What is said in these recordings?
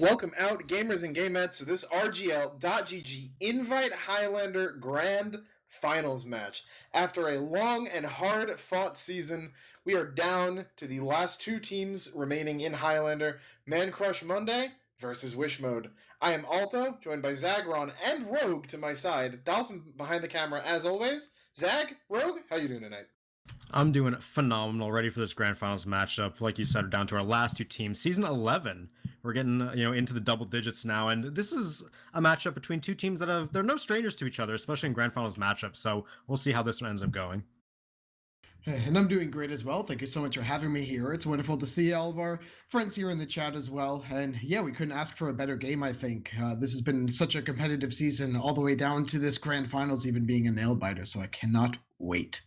Welcome out, gamers and gamettes, to this RGLgg Invite Highlander Grand Finals match. After a long and hard-fought season, we are down to the last two teams remaining in Highlander, Man Crush Monday versus Wish Mode. I am Alto, joined by Zagron and Rogue to my side. Dolphin behind the camera, as always. Zag, Rogue, how you doing tonight? I'm doing phenomenal, ready for this grand finals matchup. Like you said, we're down to our last two teams. Season 11, we're getting into the double digits now, and this is a matchup between two teams they're no strangers to each other, especially in grand finals matchups. So we'll see how this one ends up going. And I'm doing great as well. Thank you so much for having me here. It's wonderful to see all of our friends here in the chat as well. And yeah, we couldn't ask for a better game, I think. This has been such a competitive season, all the way down to this grand finals even being a nail biter. So I cannot wait.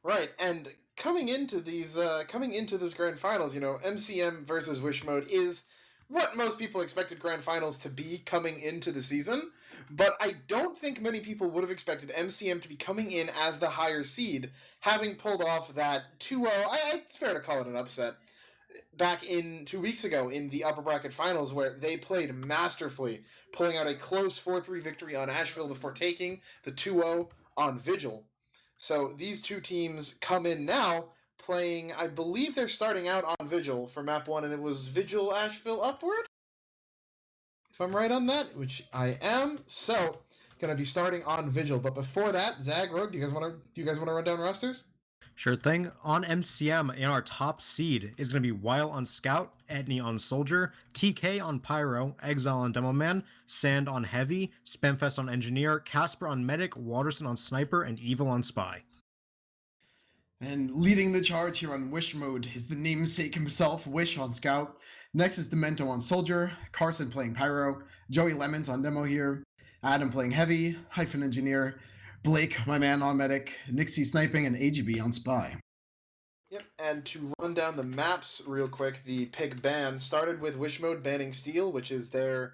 Right, and coming into this grand finals, MCM versus Wish Mode is what most people expected grand finals to be coming into the season, but I don't think many people would have expected MCM to be coming in as the higher seed, having pulled off that 2-0. It's fair to call it an upset. Back in 2 weeks ago in the upper bracket finals, where they played masterfully, pulling out a close 4-3 victory on Ashville before taking the 2-0 on Vigil. So these two teams come in now playing, I believe they're starting out on Vigil for map 1, and it was Vigil Ashville Upward? If I'm right on that, which I am. So, gonna be starting on Vigil. But before that, Zag, Rogue, do you guys want to run down rosters? Sure thing. On MCM, in our top seed is going to be Weil on Scout, Etney on Soldier, TK on Pyro, Exile on Demo Man, Sand on Heavy, Spamfest on Engineer, Casper on Medic, Waterson on Sniper, and Evil on Spy. And leading the charge here on Wish Mode is the namesake himself, Wish on Scout. Next is Demento on Soldier, Carson playing Pyro, Joey Lemons on Demo here, Adam playing Heavy, Hyphen Engineer, Blake, my man, on Medic, Nixie sniping, and AGB on Spy. Yep, and to run down the maps real quick, the pick ban started with Wish Mode banning Steel, which is their,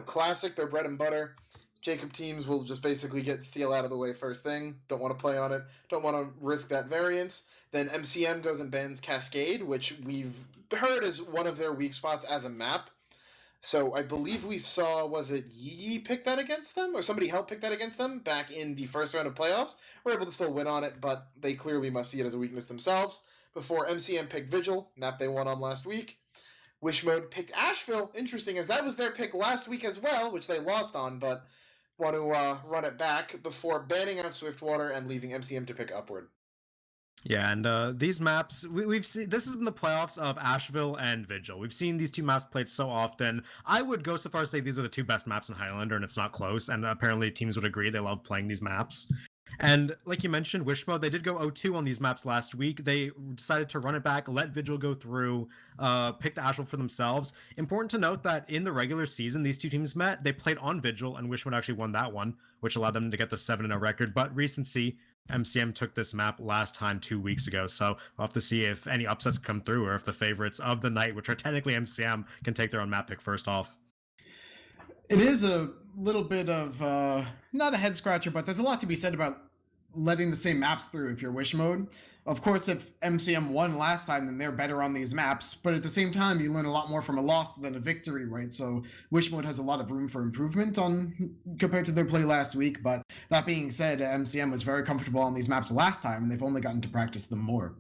classic, their bread and butter. Jacob teams will just basically get Steel out of the way first thing. Don't want to play on it. Don't want to risk that variance. Then MCM goes and bans Cascade, which we've heard is one of their weak spots as a map. So I believe we saw, was it Yi pick that against them? Or somebody helped pick that against them back in the first round of playoffs? We're able to still win on it, but they clearly must see it as a weakness themselves. Before MCM picked Vigil, map they won on last week. Wish Mode picked Ashville, interesting, as that was their pick last week as well, which they lost on, but want to run it back before banning out Swiftwater and leaving MCM to pick Upward. Yeah, and these maps, we've seen, this has been the playoffs of Asheville and Vigil. We've seen these two maps played so often. I would go so far as to say these are the two best maps in Highlander, and it's not close, and apparently teams would agree they love playing these maps. And like you mentioned, Wishmo, they did go 0-2 on these maps last week. They decided to run it back, let Vigil go through, pick the Asheville for themselves. Important to note that in the regular season, these two teams met. They played on Vigil, and Wishmo actually won that one, which allowed them to get the 7-0 record. But recency, MCM took this map last time 2 weeks ago, so we'll have to see if any upsets come through or if the favorites of the night, which are technically MCM, can take their own map pick first off. It is a little bit of, not a head scratcher, but there's a lot to be said about letting the same maps through if you're Wish Mode. Of course, if MCM won last time, then they're better on these maps, but at the same time, you learn a lot more from a loss than a victory, right? So Wish Mode has a lot of room for improvement compared to their play last week, but that being said, MCM was very comfortable on these maps last time, and they've only gotten to practice them more.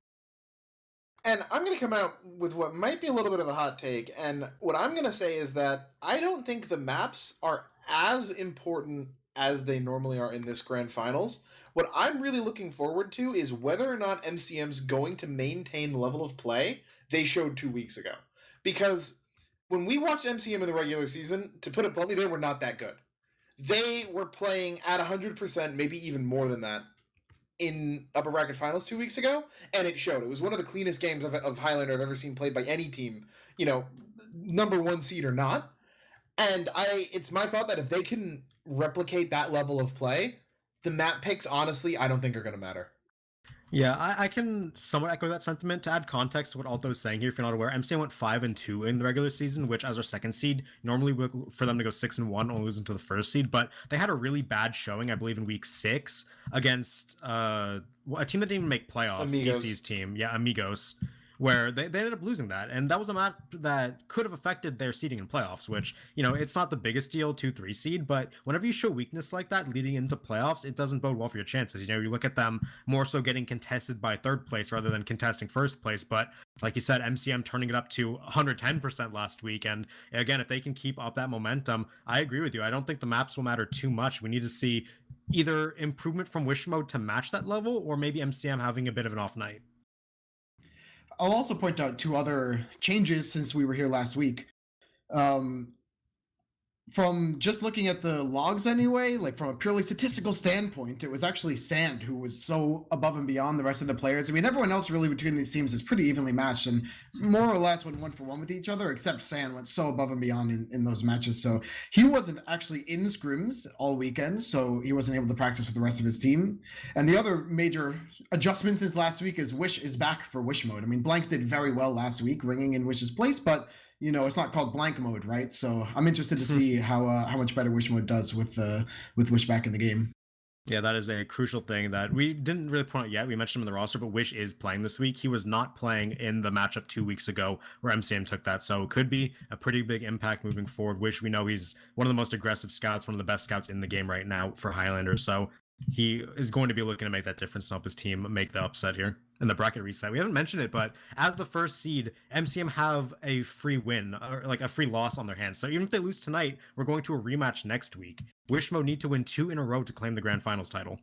And I'm going to come out with what might be a little bit of a hot take, and what I'm going to say is that I don't think the maps are as important as they normally are in this grand finals. What I'm really looking forward to is whether or not MCM's going to maintain the level of play they showed 2 weeks ago. Because when we watched MCM in the regular season, to put it bluntly, they were not that good. They were playing at 100%, maybe even more than that, in upper bracket finals 2 weeks ago, and it showed. It was one of the cleanest games of Highlander I've ever seen played by any team, number one seed or not. And it's my thought that if they can replicate that level of play, the map picks, honestly, I don't think are going to matter. Yeah, I can somewhat echo that sentiment. To add context to what Alto's saying here, if you're not aware, MCM went 5-2 in the regular season, which as our second seed, normally for them to go 6-1, only losing to the first seed, but they had a really bad showing, I believe, in week 6 against a team that didn't even make playoffs, Amigos. DC's team. Yeah, Amigos. where they ended up losing that. And that was a map that could have affected their seeding in playoffs, which, it's not the biggest deal, 2-3 seed, but whenever you show weakness like that leading into playoffs, it doesn't bode well for your chances. You look at them more so getting contested by third place rather than contesting first place. But like you said, MCM turning it up to 110% last week. And again, if they can keep up that momentum, I agree with you. I don't think the maps will matter too much. We need to see either improvement from Wish Mode to match that level, or maybe MCM having a bit of an off night. I'll also point out 2 other changes since we were here last week. From just looking at the logs anyway, like from a purely statistical standpoint, it was actually Sand who was so above and beyond the rest of the players. I mean, everyone else really between these teams is pretty evenly matched and more or less went 1-for-1 with each other, except Sand went so above and beyond in those matches. So he wasn't actually in scrims all weekend, so he wasn't able to practice with the rest of his team. And the other major adjustment since last week is Wish is back for Wish Mode. I mean, Blank did very well last week, ringing in Wish's place, but it's not called blank mode, right? So I'm interested to see how much better Wish Mode does with Wish back in the game. Yeah, that is a crucial thing that we didn't really point out yet. We mentioned him in the roster, but Wish is playing this week. He was not playing in the matchup 2 weeks ago where MCM took that. So it could be a pretty big impact moving forward. Wish, we know he's one of the most aggressive scouts, one of the best scouts in the game right now for Highlander. So he is going to be looking to make that difference and help his team make the upset here in the bracket reset. We haven't mentioned it, but as the first seed, MCM have a free win, or like a free loss on their hands. So even if they lose tonight, we're going to a rematch next week. Wish Mode need to win 2 in a row to claim the grand finals title.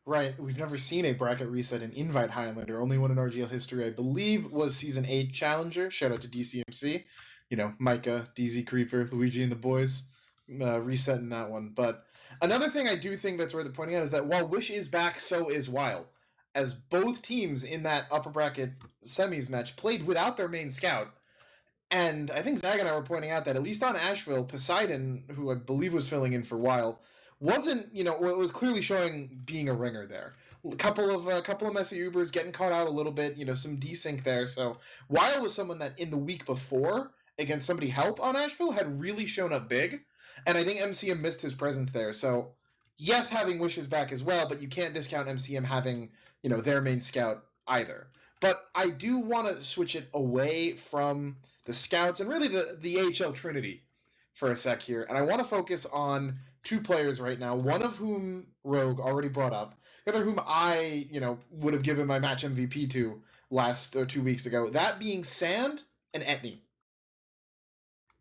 Right. We've never seen a bracket reset in Invite Highlander. Only one in RGL history, I believe, was Season 8 Challenger. Shout out to DCMC. Micah, DZ Creeper, Luigi and the boys resetting that one. But another thing I do think that's worth pointing out is that while Wish is back, so is Weil. As both teams in that upper bracket semis match played without their main scout. And I think Zag and I were pointing out that at least on Ashville, Poseidon, who I believe was filling in for Weil, wasn't, was clearly showing being a ringer there. A couple of messy Ubers getting caught out a little bit, some desync there. So Weil was someone that in the week before against somebody help on Ashville had really shown up big. And I think MCM missed his presence there. So yes, having Wishes back as well, but you can't discount MCM having, their main scout either. But I do want to switch it away from the scouts and really the AHL Trinity for a sec here. And I want to focus on 2 players right now, one of whom Rogue already brought up, the other whom I, would have given my match MVP to 2 weeks ago, that being Sand and Etney.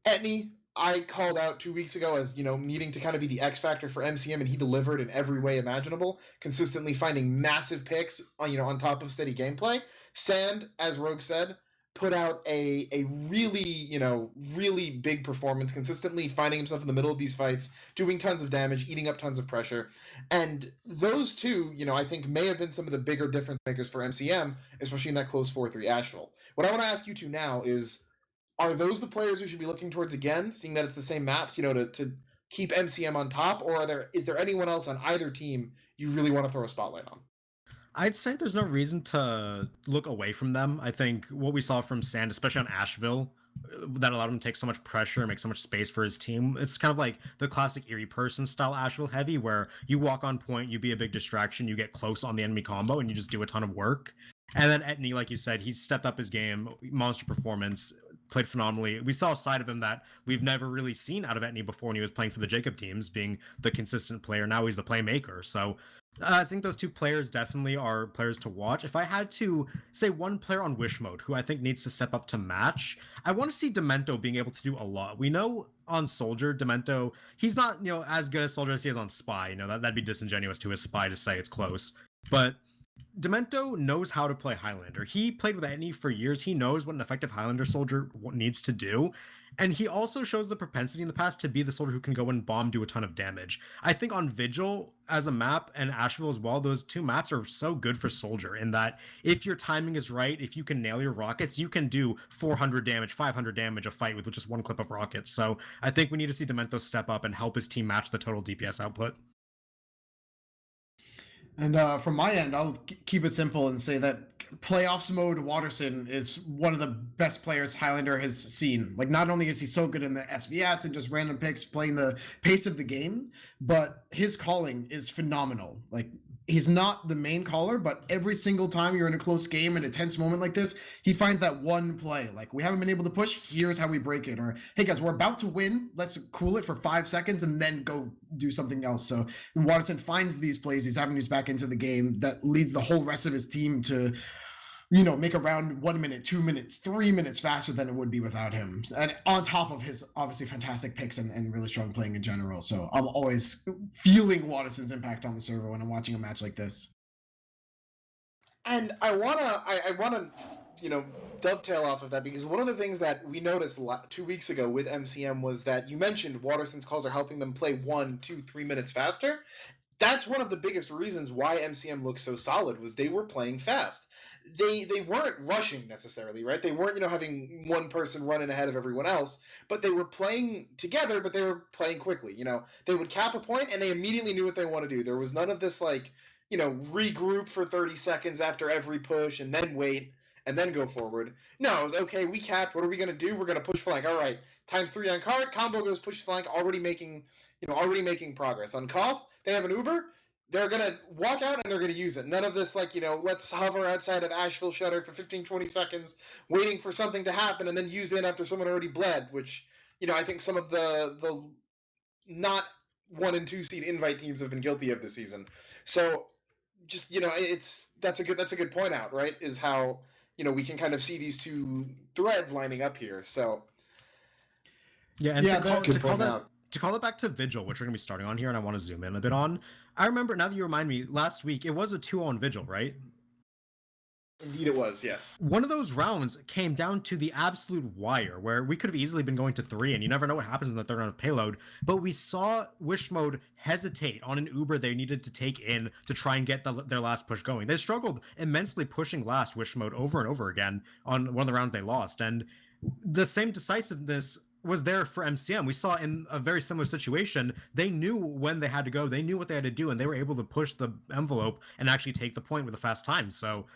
Etney, I called out 2 weeks ago as, needing to kind of be the X factor for MCM, and he delivered in every way imaginable, consistently finding massive picks, on top of steady gameplay. Sand, as Rogue said, put out a really, really big performance, consistently finding himself in the middle of these fights, doing tons of damage, eating up tons of pressure. And those 2, I think may have been some of the bigger difference makers for MCM, especially in that close 4-3 Asheville. What I want to ask you 2 now is, are those the players we should be looking towards again, seeing that it's the same maps, to keep MCM on top, or is there anyone else on either team you really want to throw a spotlight on? I'd say there's no reason to look away from them. I think what we saw from Sand, especially on Asheville, that allowed him to take so much pressure and make so much space for his team. It's kind of like the classic Eerie Person style Asheville heavy, where you walk on point, you be a big distraction, you get close on the enemy combo, and you just do a ton of work. And then Etney, like you said, he stepped up his game, monster performance, played phenomenally. We saw a side of him that we've never really seen out of Etney before when he was playing for the Jacob teams, being the consistent player. Now he's the playmaker. So I think those 2 players definitely are players to watch. If I had to say one player on Wish Mode who I think needs to step up to match, I want to see Demento being able to do a lot. We know on Soldier, Demento, he's not, as good as Soldier as he is on Spy. That'd be disingenuous to his Spy to say it's close. But Demento knows how to play Highlander. He played with Etney for years. He knows what an effective Highlander soldier needs to do. And he also shows the propensity in the past to be the soldier who can go and bomb, do a ton of damage. I think on Vigil as a map and Asheville as well, those 2 maps are so good for Soldier in that if your timing is right, if you can nail your rockets, you can do 400 damage, 500 damage a fight with just 1 clip of rockets. So I think we need to see Demento step up and help his team match the total DPS output. And from my end, I'll keep it simple and say that playoffs mode Watterson is one of the best players Highlander has seen. Like, not only is he so good in the SVS and just random picks playing the pace of the game, but his calling is phenomenal. Like, he's not the main caller, but every single time you're in a close game in a tense moment like this, he finds that one play. Like, we haven't been able to push, here's how we break it. Or, hey guys, we're about to win, let's cool it for 5 seconds and then go do something else. So Watterson finds these plays, these avenues back into the game that leads the whole rest of his team to, make a round 1 minute, 2 minutes, 3 minutes faster than it would be without him. And on top of his obviously fantastic picks and really strong playing in general. So I'm always feeling Watterson's impact on the server when I'm watching a match like this. And I wanna, dovetail off of that, because one of the things that we noticed 2 weeks ago with MCM was that you mentioned Watterson's calls are helping them play 1, 2, 3 minutes faster. That's one of the biggest reasons why MCM looks so solid, was they were playing fast. They weren't rushing necessarily, right? They weren't, having one person running ahead of everyone else, but they were playing together, but they were playing quickly. They would cap a point and they immediately knew what they want to do. There was none of this regroup for 30 seconds after every push and then wait and then go forward. No, it was, okay, we capped. What are we going to do? We're going to push flank. All right, ×3 on card. Combo goes push flank, already making progress. On Koth, they have an Uber. They're going to walk out and they're going to use it. None of this, let's hover outside of Ashville Shutter for 15, 20 seconds, waiting for something to happen and then use it after someone already bled, which, I think some of the not 1 and 2 seed invite teams have been guilty of this season. So just, that's a good point out, right? Is how, we can kind of see these two threads lining up here. So yeah, and to call it back to Vigil, which we're going to be starting on here, and I want to zoom in a bit on. I remember, now that you remind me, last week, it was a 2-on Vigil, right? Indeed it was, yes. One of those rounds came down to the absolute wire, where we could have easily been going to 3, and you never know what happens in the third round of payload, but we saw Wish Mode hesitate on an Uber they needed to take in to try and get their last push going. They struggled immensely pushing last Wish Mode over and over again on one of the rounds they lost, and the same decisiveness was there for MCM. We saw in a very similar situation, they knew when they had to go, they knew what they had to do, and they were able to push the envelope and actually take the point with a fast time. So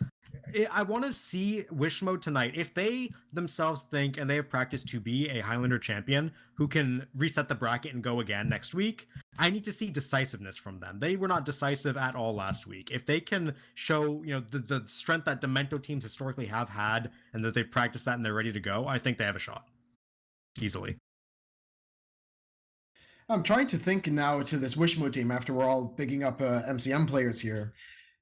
I want to see Wish Mode tonight. If they themselves think, and they have practiced to be a Highlander champion who can reset the bracket and go again next week, I need to see decisiveness from them. They were not decisive at all last week. If they can show, the strength that Demento teams historically have had, and that they've practiced that and they're ready to go, I think they have a shot. Easily. I'm trying to think now to this Wish Mode team after we're all bigging up MCM players here.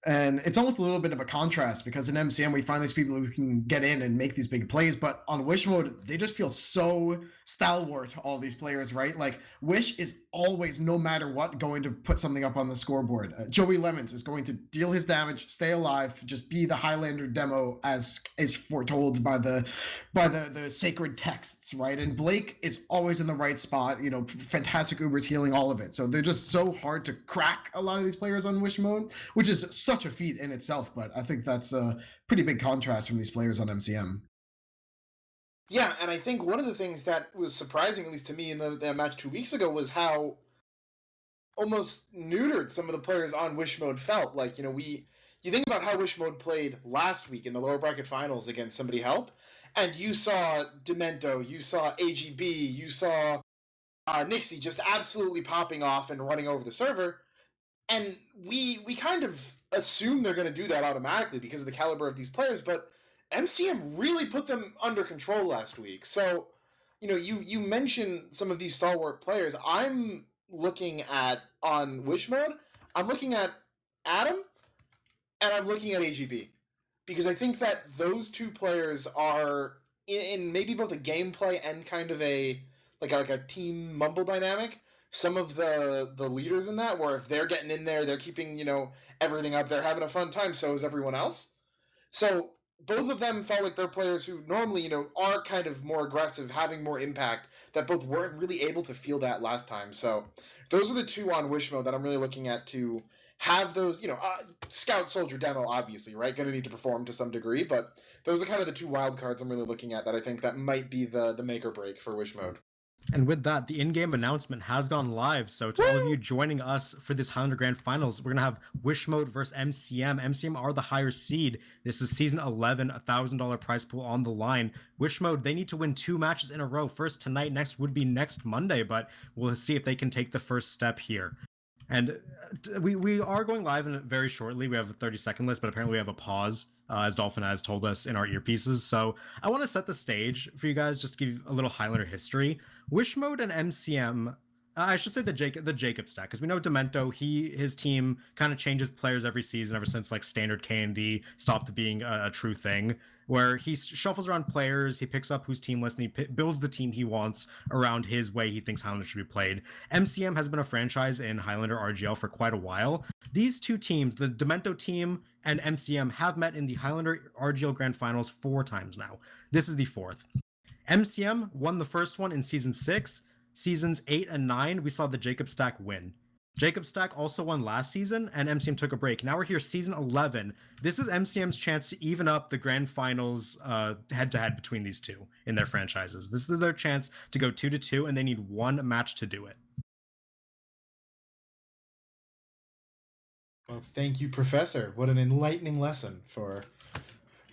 And it's almost a little bit of a contrast, because in MCM we find these people who can get in and make these big plays, but on Wish Mode they just feel so stalwart, all these players, right? Like, Wish is always, no matter what, going to put something up on the scoreboard. Joey Lemons is going to deal his damage, stay alive, just be the Highlander demo as is foretold by the sacred texts, right? And Blake is always in the right spot, fantastic Ubers healing all of it. So they're just so hard to crack, a lot of these players on Wish Mode, which is such a feat in itself, but I think that's a pretty big contrast from these players on MCM. Yeah, and I think one of the things that was surprising, at least to me, in the match 2 weeks ago, was how almost neutered some of the players on Wish Mode felt. Like, you think about how Wish Mode played last week in the lower bracket finals against Somebody Help, and you saw Demento, you saw AGB, you saw Nixie just absolutely popping off and running over the server, and we kind of assume they're going to do that automatically because of the caliber of these players, but MCM really put them under control last week. So, you mentioned some of these stalwart players. I'm looking at, on Wish Mode, I'm looking at Adam, and I'm looking at AGB, because I think that those two players are in maybe both a gameplay and kind of a team mumble dynamic. Some of the leaders in that, where if they're getting in there, they're keeping, everything up, they're having a fun time, so is everyone else. So both of them felt like they're players who normally, are kind of more aggressive, having more impact, that both weren't really able to feel that last time. So those are the two on Wish Mode that I'm really looking at to have those, Scout Soldier demo, obviously, right? Going to need to perform to some degree, but those are kind of the two wild cards I'm really looking at that I think that might be the make or break for Wish Mode. And with that, the in-game announcement has gone live. So to all of you joining us for this Highlander Grand Finals, we're going to have Wish Mode versus MCM. MCM are the higher seed. This is Season 11, $1,000 prize pool on the line. Wish Mode, they need to win 2 matches in a row. First tonight, next would be next Monday, but we'll see if they can take the first step here. And we are going live in very shortly. We have a 30-second list, but apparently we have a pause, as Dolphin has told us in our earpieces. So I want to set the stage for you guys, just to give you a little Highlander history. Wish Mode and MCM, I should say the Jacob stack, because we know Demento, his team kind of changes players every season ever since like standard K&D stopped being a true thing, where he shuffles around players, he picks up who's teamless, and he builds the team he wants around his way he thinks Highlander should be played. MCM has been a franchise in Highlander RGL for quite a while. These two teams, the Demento team and MCM, have met in the Highlander RGL Grand Finals 4 times now. This is the 4th. MCM won the first one in Season 6. Seasons 8 and 9, we saw the Jacob stack win. Jacob stack also won last season, and MCM took a break. Now we're here, Season 11. This is MCM's chance to even up the Grand Finals head-to-head between these two in their franchises. This is their chance to go 2-2, and they need one match to do it. Well, thank you, Professor. What an enlightening lesson for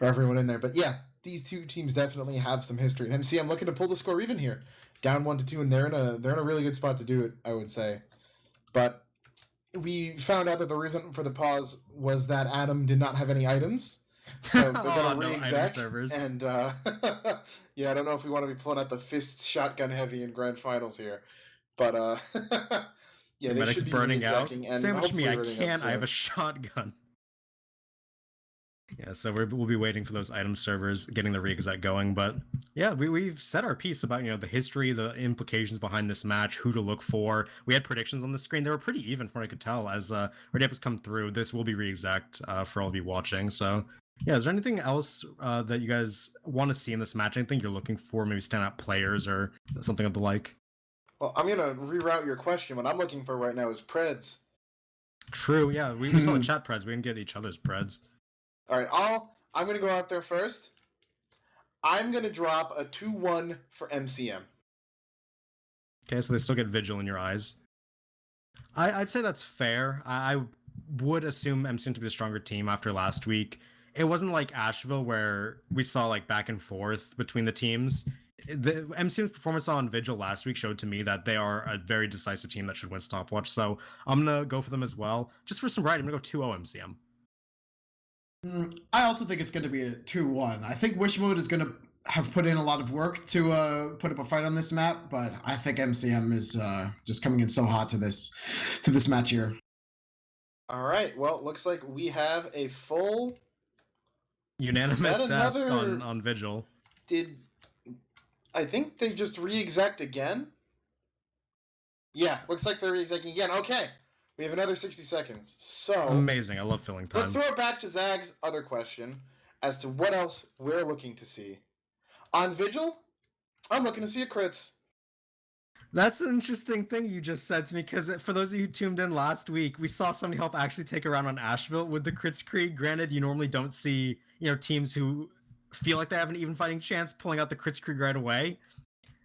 everyone in there. But yeah, these two teams definitely have some history. And MCM looking to pull the score even here, down 1-2, and they're in a really good spot to do it, I would say. But we found out that the reason for the pause was that Adam did not have any items, so they're going to re-exec. And yeah, I don't know if we want to be pulling out the fists shotgun heavy in grand finals here, but yeah, they should be burning out. And sandwich me, I can't. So. I have a shotgun. Yeah, so we'll be waiting for those item servers getting the re-exec going. But yeah, we've said our piece about, the history, the implications behind this match, who to look for. We had predictions on the screen. They were pretty even from what I could tell. As Red has come through, this will be re-exec for all of you watching. So yeah, is there anything else that you guys want to see in this match? Anything you're looking for? Maybe standout players or something of the like? Well, I'm going to reroute your question. What I'm looking for right now is Preds. True, yeah. We saw the chat Preds. We didn't get each other's Preds. All right, I'm going to go out there first. I'm going to drop a 2-1 for MCM. Okay, so they still get Vigil in your eyes. I'd say that's fair. I would assume MCM to be the stronger team after last week. It wasn't like Ashville where we saw like back and forth between the teams. The MCM's performance on Vigil last week showed to me that they are a very decisive team that should win stopwatch. So I'm going to go for them as well. Just for some variety, I'm going to go 2-0 MCM. I also think it's going to be a 2-1. I think Wish Mode is going to have put in a lot of work to put up a fight on this map, but I think MCM is just coming in so hot to this match here. All right. Well, it looks like we have a full unanimous desk on Vigil. I think they just re-exec'd again? Yeah, looks like they're re-execing again. Okay. We have another 60 seconds. So amazing. I love filling time. Let's throw it back to Zag's other question as to what else we're looking to see. On Vigil, I'm looking to see a crits. That's an interesting thing you just said to me, because for those of you who tuned in last week, we saw somebody help actually take a round on Ashville with the crits Krieg. Granted, you normally don't see, teams who feel like they have an even fighting chance pulling out the crits Krieg right away.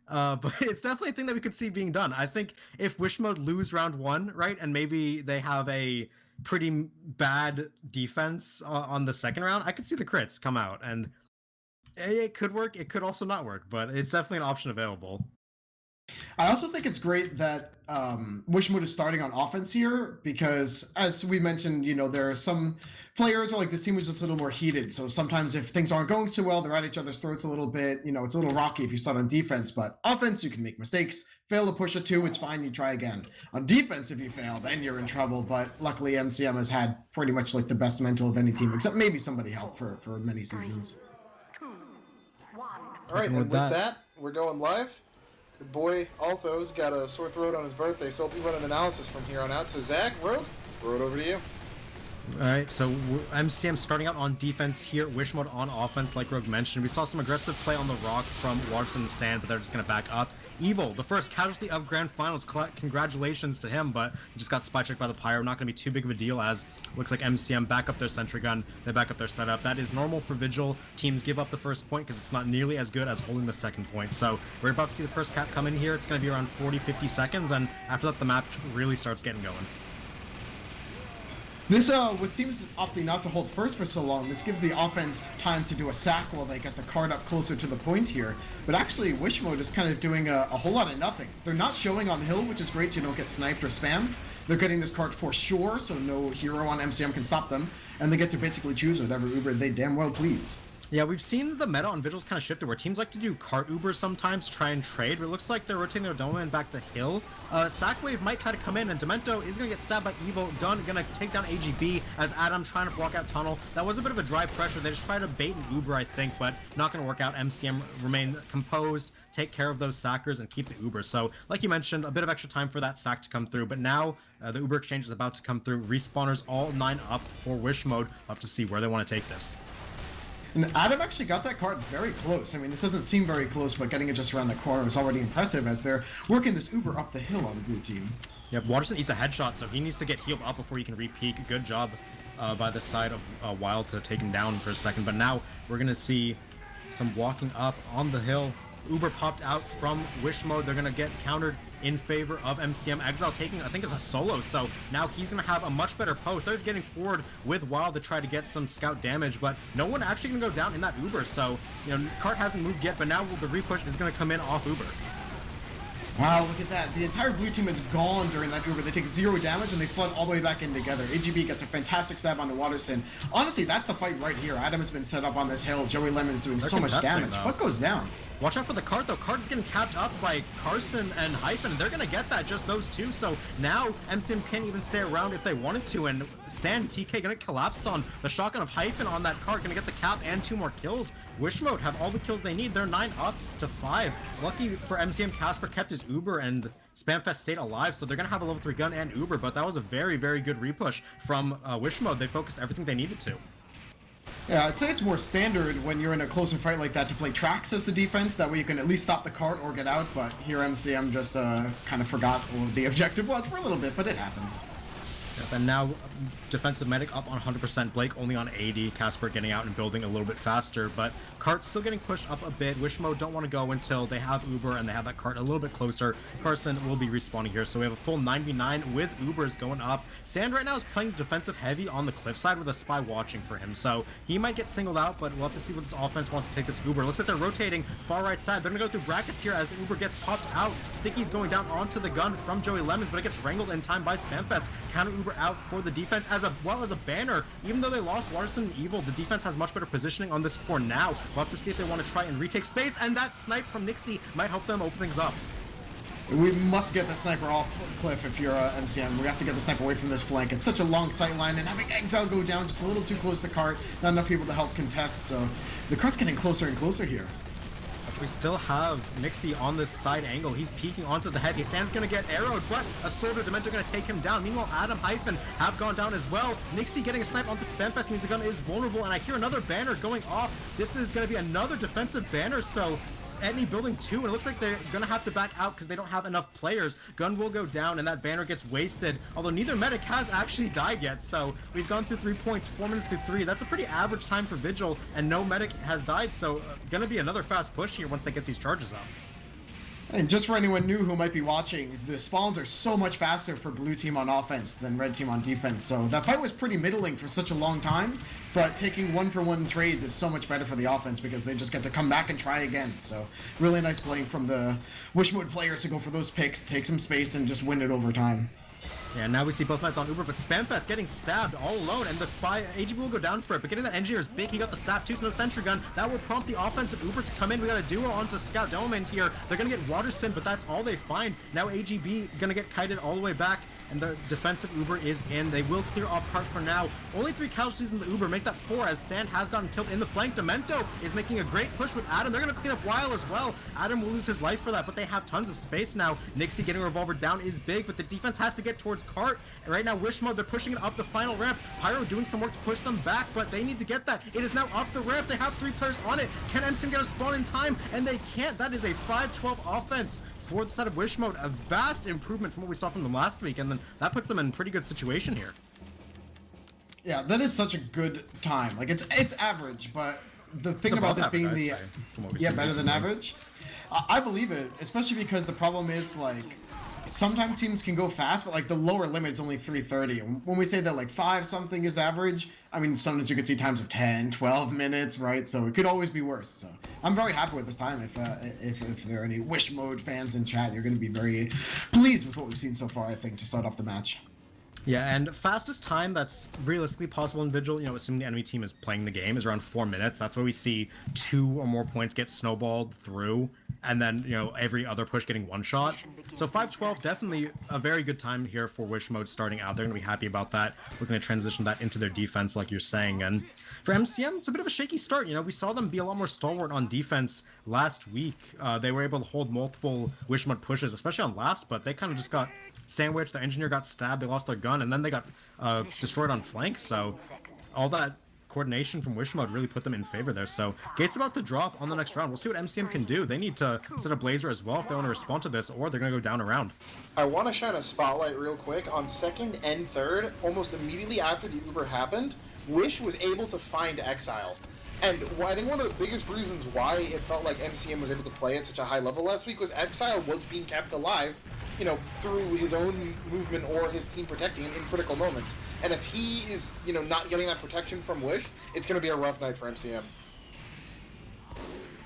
But it's definitely a thing that we could see being done. I think if Wish Mode lose round 1, right, and maybe they have a pretty bad defense on the second round, I could see the crits come out, and it could work. It could also not work, but it's definitely an option available. I also think it's great that Wish Mode is starting on offense here because, as we mentioned, there are some players who this team was just a little more heated. So sometimes if things aren't going so well, they're at each other's throats a little bit. It's a little rocky if you start on defense, but offense, you can make mistakes. Fail to push a 2, it's fine. You try again. On defense, if you fail, then you're in trouble. But luckily, MCM has had pretty much the best mental of any team, except maybe somebody helped for many seasons. 3, 2, 1. All right, and with that, we're going live. Your boy Altho's got a sore throat on his birthday, so he'll be running analysis from here on out. So Zag, Road over to you. All right, so MCM starting out on defense here, Wish Mode on offense, like Rogue mentioned. We saw some aggressive play on the rock from Watson and Sand, but they're just going to back up. Evil, the first casualty of Grand Finals. Congratulations to him, but he just got spy checked by the Pyro. Not going to be too big of a deal, as looks like MCM back up their sentry gun. They back up their setup. That is normal for Vigil. Teams give up the first point because it's not nearly as good as holding the second point. So we're about to see the first cap come in here. It's going to be around 40-50 seconds, and after that, the map really starts getting going. This, with teams opting not to hold first for so long, this gives the offense time to do a sack while they get the card up closer to the point here. But actually, Wish Mode is kind of doing a whole lot of nothing. They're not showing on hill, which is great so you don't get sniped or spammed. They're getting this card for sure, so no hero on MCM can stop them. And they get to basically choose whatever Uber they damn well please. Yeah, we've seen the meta on Vigils kind of shifted, where teams like to do cart Ubers sometimes to try and trade, but it looks like they're rotating their domain back to hill. Sackwave might try to come in, and Demento is going to get stabbed by Evil. Gun going to take down AGB as Adam trying to block out tunnel. That was a bit of a dry pressure. They just tried to bait an Uber, I think, but not going to work out. MCM remain composed, take care of those sackers, and keep the Uber. So, like you mentioned, a bit of extra time for that sack to come through, but now the Uber exchange is about to come through. Respawners all 9 up for Wish Mode. We'll have to see where they want to take this. And Adam actually got that card very close. I mean, this doesn't seem very close, but getting it just around the corner is already impressive as they're working this Uber up the hill on the blue team. Yep, Waterson eats a headshot, so he needs to get healed up before he can re-peek. Good job by the side of Wild to take him down for a second. But now we're going to see some walking up on the hill. Uber popped out from Wish Mode. They're going to get countered in favor of MCM. Exile taking, I think, is a solo, so now he's going to have a much better post. They're getting forward with Wild to try to get some scout damage, but no one actually going to go down in that Uber, so, you know, Cart hasn't moved yet, but now the repush is going to come in off Uber. Wow, look at that. The entire blue team is gone during that Uber. They take 0 damage and they flood all the way back in together. AGB gets a fantastic stab onto Waterson. Honestly, that's the fight right here. Adam has been set up on this hill. Joey Lemon's doing so much damage. Though. What goes down? Watch out for the Cart, though. Cart's getting capped up by Carson and Hyphen. They're going to get that, just those two. So now MCM can't even stay around if they wanted to. And Sand, TK going to get collapsed on the shotgun of Hyphen on that Cart. Going to get the cap and 2 more kills. Wish Mode have all the kills they need. They're 9 up to 5. Lucky for MCM, Casper kept his Uber and Spamfest stayed alive. So they're going to have a level 3 gun and Uber. But that was a very, very good repush from Wish Mode. They focused everything they needed to. Yeah, I'd say it's more standard when you're in a closer fight like that to play tracks as the defense. That way you can at least stop the cart or get out. But here MCM just kind of forgot what the objective was for a little bit, but it happens. Yep, and now defensive medic up on 100%, Blake only on 80, Casper getting out and building a little bit faster, but Cart still getting pushed up a bit. Wish Mode don't want to go until they have Uber and they have that Cart a little bit closer. Carson will be respawning here, so we have a full 9v9 with Ubers going up. Sand right now is playing defensive heavy on the cliffside with a spy watching for him, so he might get singled out, but we'll have to see what this offense wants to take this Uber. Looks like they're rotating far right side. They're going to go through brackets here as the Uber gets popped out. Sticky's going down onto the gun from Joey Lemons, but it gets wrangled in time by Spamfest. Counter Uber out for the defense as well as a banner. Even though they lost Waterson and Evil, the defense has much better positioning on this for now. We'll have to see if they want to try and retake space, and that snipe from Nixie might help them open things up. We must get the sniper off cliff if you're MCM. We have to get the sniper away from this flank. It's such a long sight line, and having Exile go down just a little too close to Cart, not enough people to help contest, so the Cart's getting closer and closer here. We still have Nixie on this side angle. He's peeking onto the head. Sand's going to get arrowed, but a Sword of Demento going to take him down. Meanwhile, Adam Hyphen have gone down as well. Nixie getting a snipe onto Spamfest means the gun is vulnerable, and I hear another banner going off. This is going to be another defensive banner, so Etney building 2, and it looks like they're going to have to back out because they don't have enough players. Gun will go down, and that banner gets wasted, although neither medic has actually died yet, so we've gone through 3 points, 4 minutes through 3. That's a pretty average time for Vigil, and no medic has died, so going to be another fast push here once they get these charges up. And just for anyone new who might be watching, the spawns are so much faster for blue team on offense than red team on defense. So that fight was pretty middling for such a long time, but taking 1-for-1 trades is so much better for the offense because they just get to come back and try again. So really nice playing from the Wish Mode players to go for those picks, take some space, and just win it over time. Yeah, now we see both meds on Uber, but Spamfest getting stabbed all alone, and the spy, AGB will go down for it, but getting that engineer is big. He got the sap, 2 no sentry gun. That will prompt the offensive Uber to come in. We got a duo onto Scout Delman here. They're going to get Waterson, but that's all they find. Now AGB going to get kited all the way back, and the defensive Uber is in. They will clear off Cart for now. Only 3 casualties in the Uber, make that 4 as Sand has gotten killed in the flank. Demento is making a great push with Adam. They're going to clean up Weil as well. Adam will lose his life for that, but they have tons of space now. Nixie getting a revolver down is big, but the defense has to get towards Cart. And right now, Wish Mode, they're pushing it up the final ramp. Pyro doing some work to push them back, but they need to get that. It is now up the ramp. They have 3 players on it. Can MCM get a spawn in time? And they can't. That is a 5-12 offense for the side of Wish Mode. A vast improvement from what we saw from them last week, and then that puts them in a pretty good situation here. Yeah, that is such a good time. Like, it's average, but the thing about this being average, the... say, Yeah, better than average. I believe it, especially because the problem is, like, sometimes teams can go fast, but like the lower limit is only 3:30. And when we say that like 5 something is average, I mean, sometimes you could see times of 10, 12 minutes, right? So it could always be worse. So I'm very happy with this time. If there are any Wish Mode fans in chat, you're going to be very pleased with what we've seen so far, I think, to start off the match. Yeah, and fastest time that's realistically possible in Vigil, assuming the enemy team is playing the game, is around 4 minutes. That's where we see 2 or more points get snowballed through, and then, every other push getting one shot. So 5:12, definitely a very good time here for Wish Mode starting out. They're going to be happy about that. We're going to transition that into their defense, like you're saying. And for MCM, it's a bit of a shaky start. We saw them be a lot more stalwart on defense last week. They were able to hold multiple Wish Mode pushes, especially on last, but they kind of just got sandwiched. Their engineer got stabbed, they lost their gun, and then they got destroyed on flank. So all that coordination from Wish Mode really put them in favor there. So Gate's about to drop on the next round. We'll see what MCM can do. They need to set a Blazer as well if they want to respond to this, or they're going to go down a round. I want to shine a spotlight real quick on second and third. Almost immediately after the Uber happened, Wish was able to find Exile. And I think one of the biggest reasons why it felt like MCM was able to play at such a high level last week was Exile was being kept alive, through his own movement or his team protecting him in critical moments. And if he is, not getting that protection from Wish, it's going to be a rough night for MCM.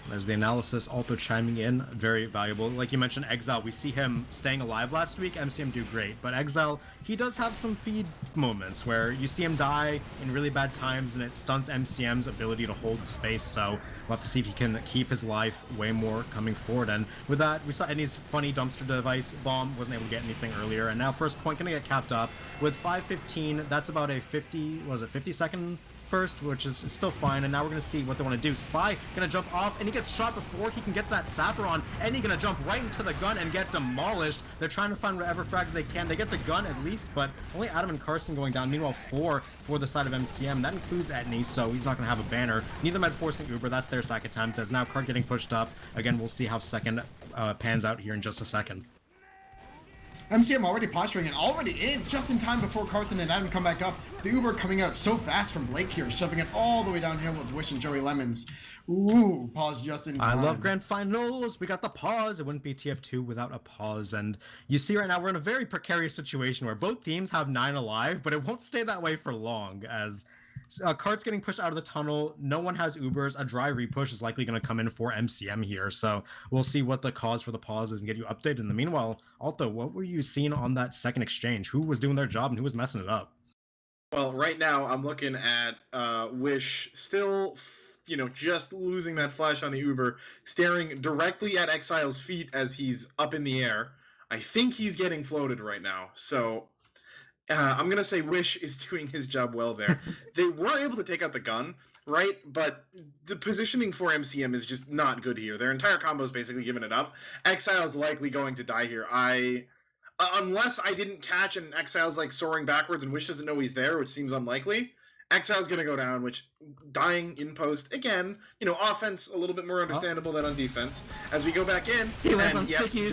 There's the analysis also chiming in, very valuable. Like you mentioned, Exile, we see him staying alive last week, MCM do great, but Exile, he does have some feed moments where you see him die in really bad times and it stunts MCM's ability to hold space, so we'll have to see if he can keep his life way more coming forward. And with that, we saw Eddie's funny dumpster device bomb, wasn't able to get anything earlier, and now first point gonna get capped up with 5:15. That's about a 50-second first, which is still fine, and now we're going to see what they want to do. Spy going to jump off, and he gets shot before he can get that sapper on, and he's going to jump right into the gun and get demolished. They're trying to find whatever frags they can. They get the gun at least, but only Adam and Carson going down. Meanwhile, 4 for the side of MCM. That includes Etney, so he's not going to have a banner. Neither med forcing Uber. That's their sack attempt, as now Card getting pushed up. Again, we'll see how second pans out here in just a second. MCM already posturing and already in just in time before Carson and Adam come back up. The Uber coming out so fast from Blake here, shoving it all the way downhill with Wish and Joey Lemons. Ooh, pause just in time. I love grand finals. We got the pause. It wouldn't be TF2 without a pause. And you see right now we're in a very precarious situation where both teams have 9 alive, but it won't stay that way for long as Cart's getting pushed out of the tunnel. No one has Ubers. A dry repush is likely going to come in for MCM here. So we'll see what the cause for the pause is and get you updated. In the meanwhile, Alto, what were you seeing on that second exchange? Who was doing their job and who was messing it up? Well, right now I'm looking at Wish still, just losing that flash on the Uber, staring directly at Exile's feet as he's up in the air. I think he's getting floated right now. So I'm going to say Wish is doing his job well there. They were able to take out the gun, right? But the positioning for MCM is just not good here. Their entire combo is basically giving it up. Exile's likely going to die here. Unless I didn't catch and Exile's like soaring backwards and Wish doesn't know he's there, which seems unlikely. Exile's going to go down, which dying in post. Again, offense a little bit more understandable than on defense. As we go back in, he lands on stickies.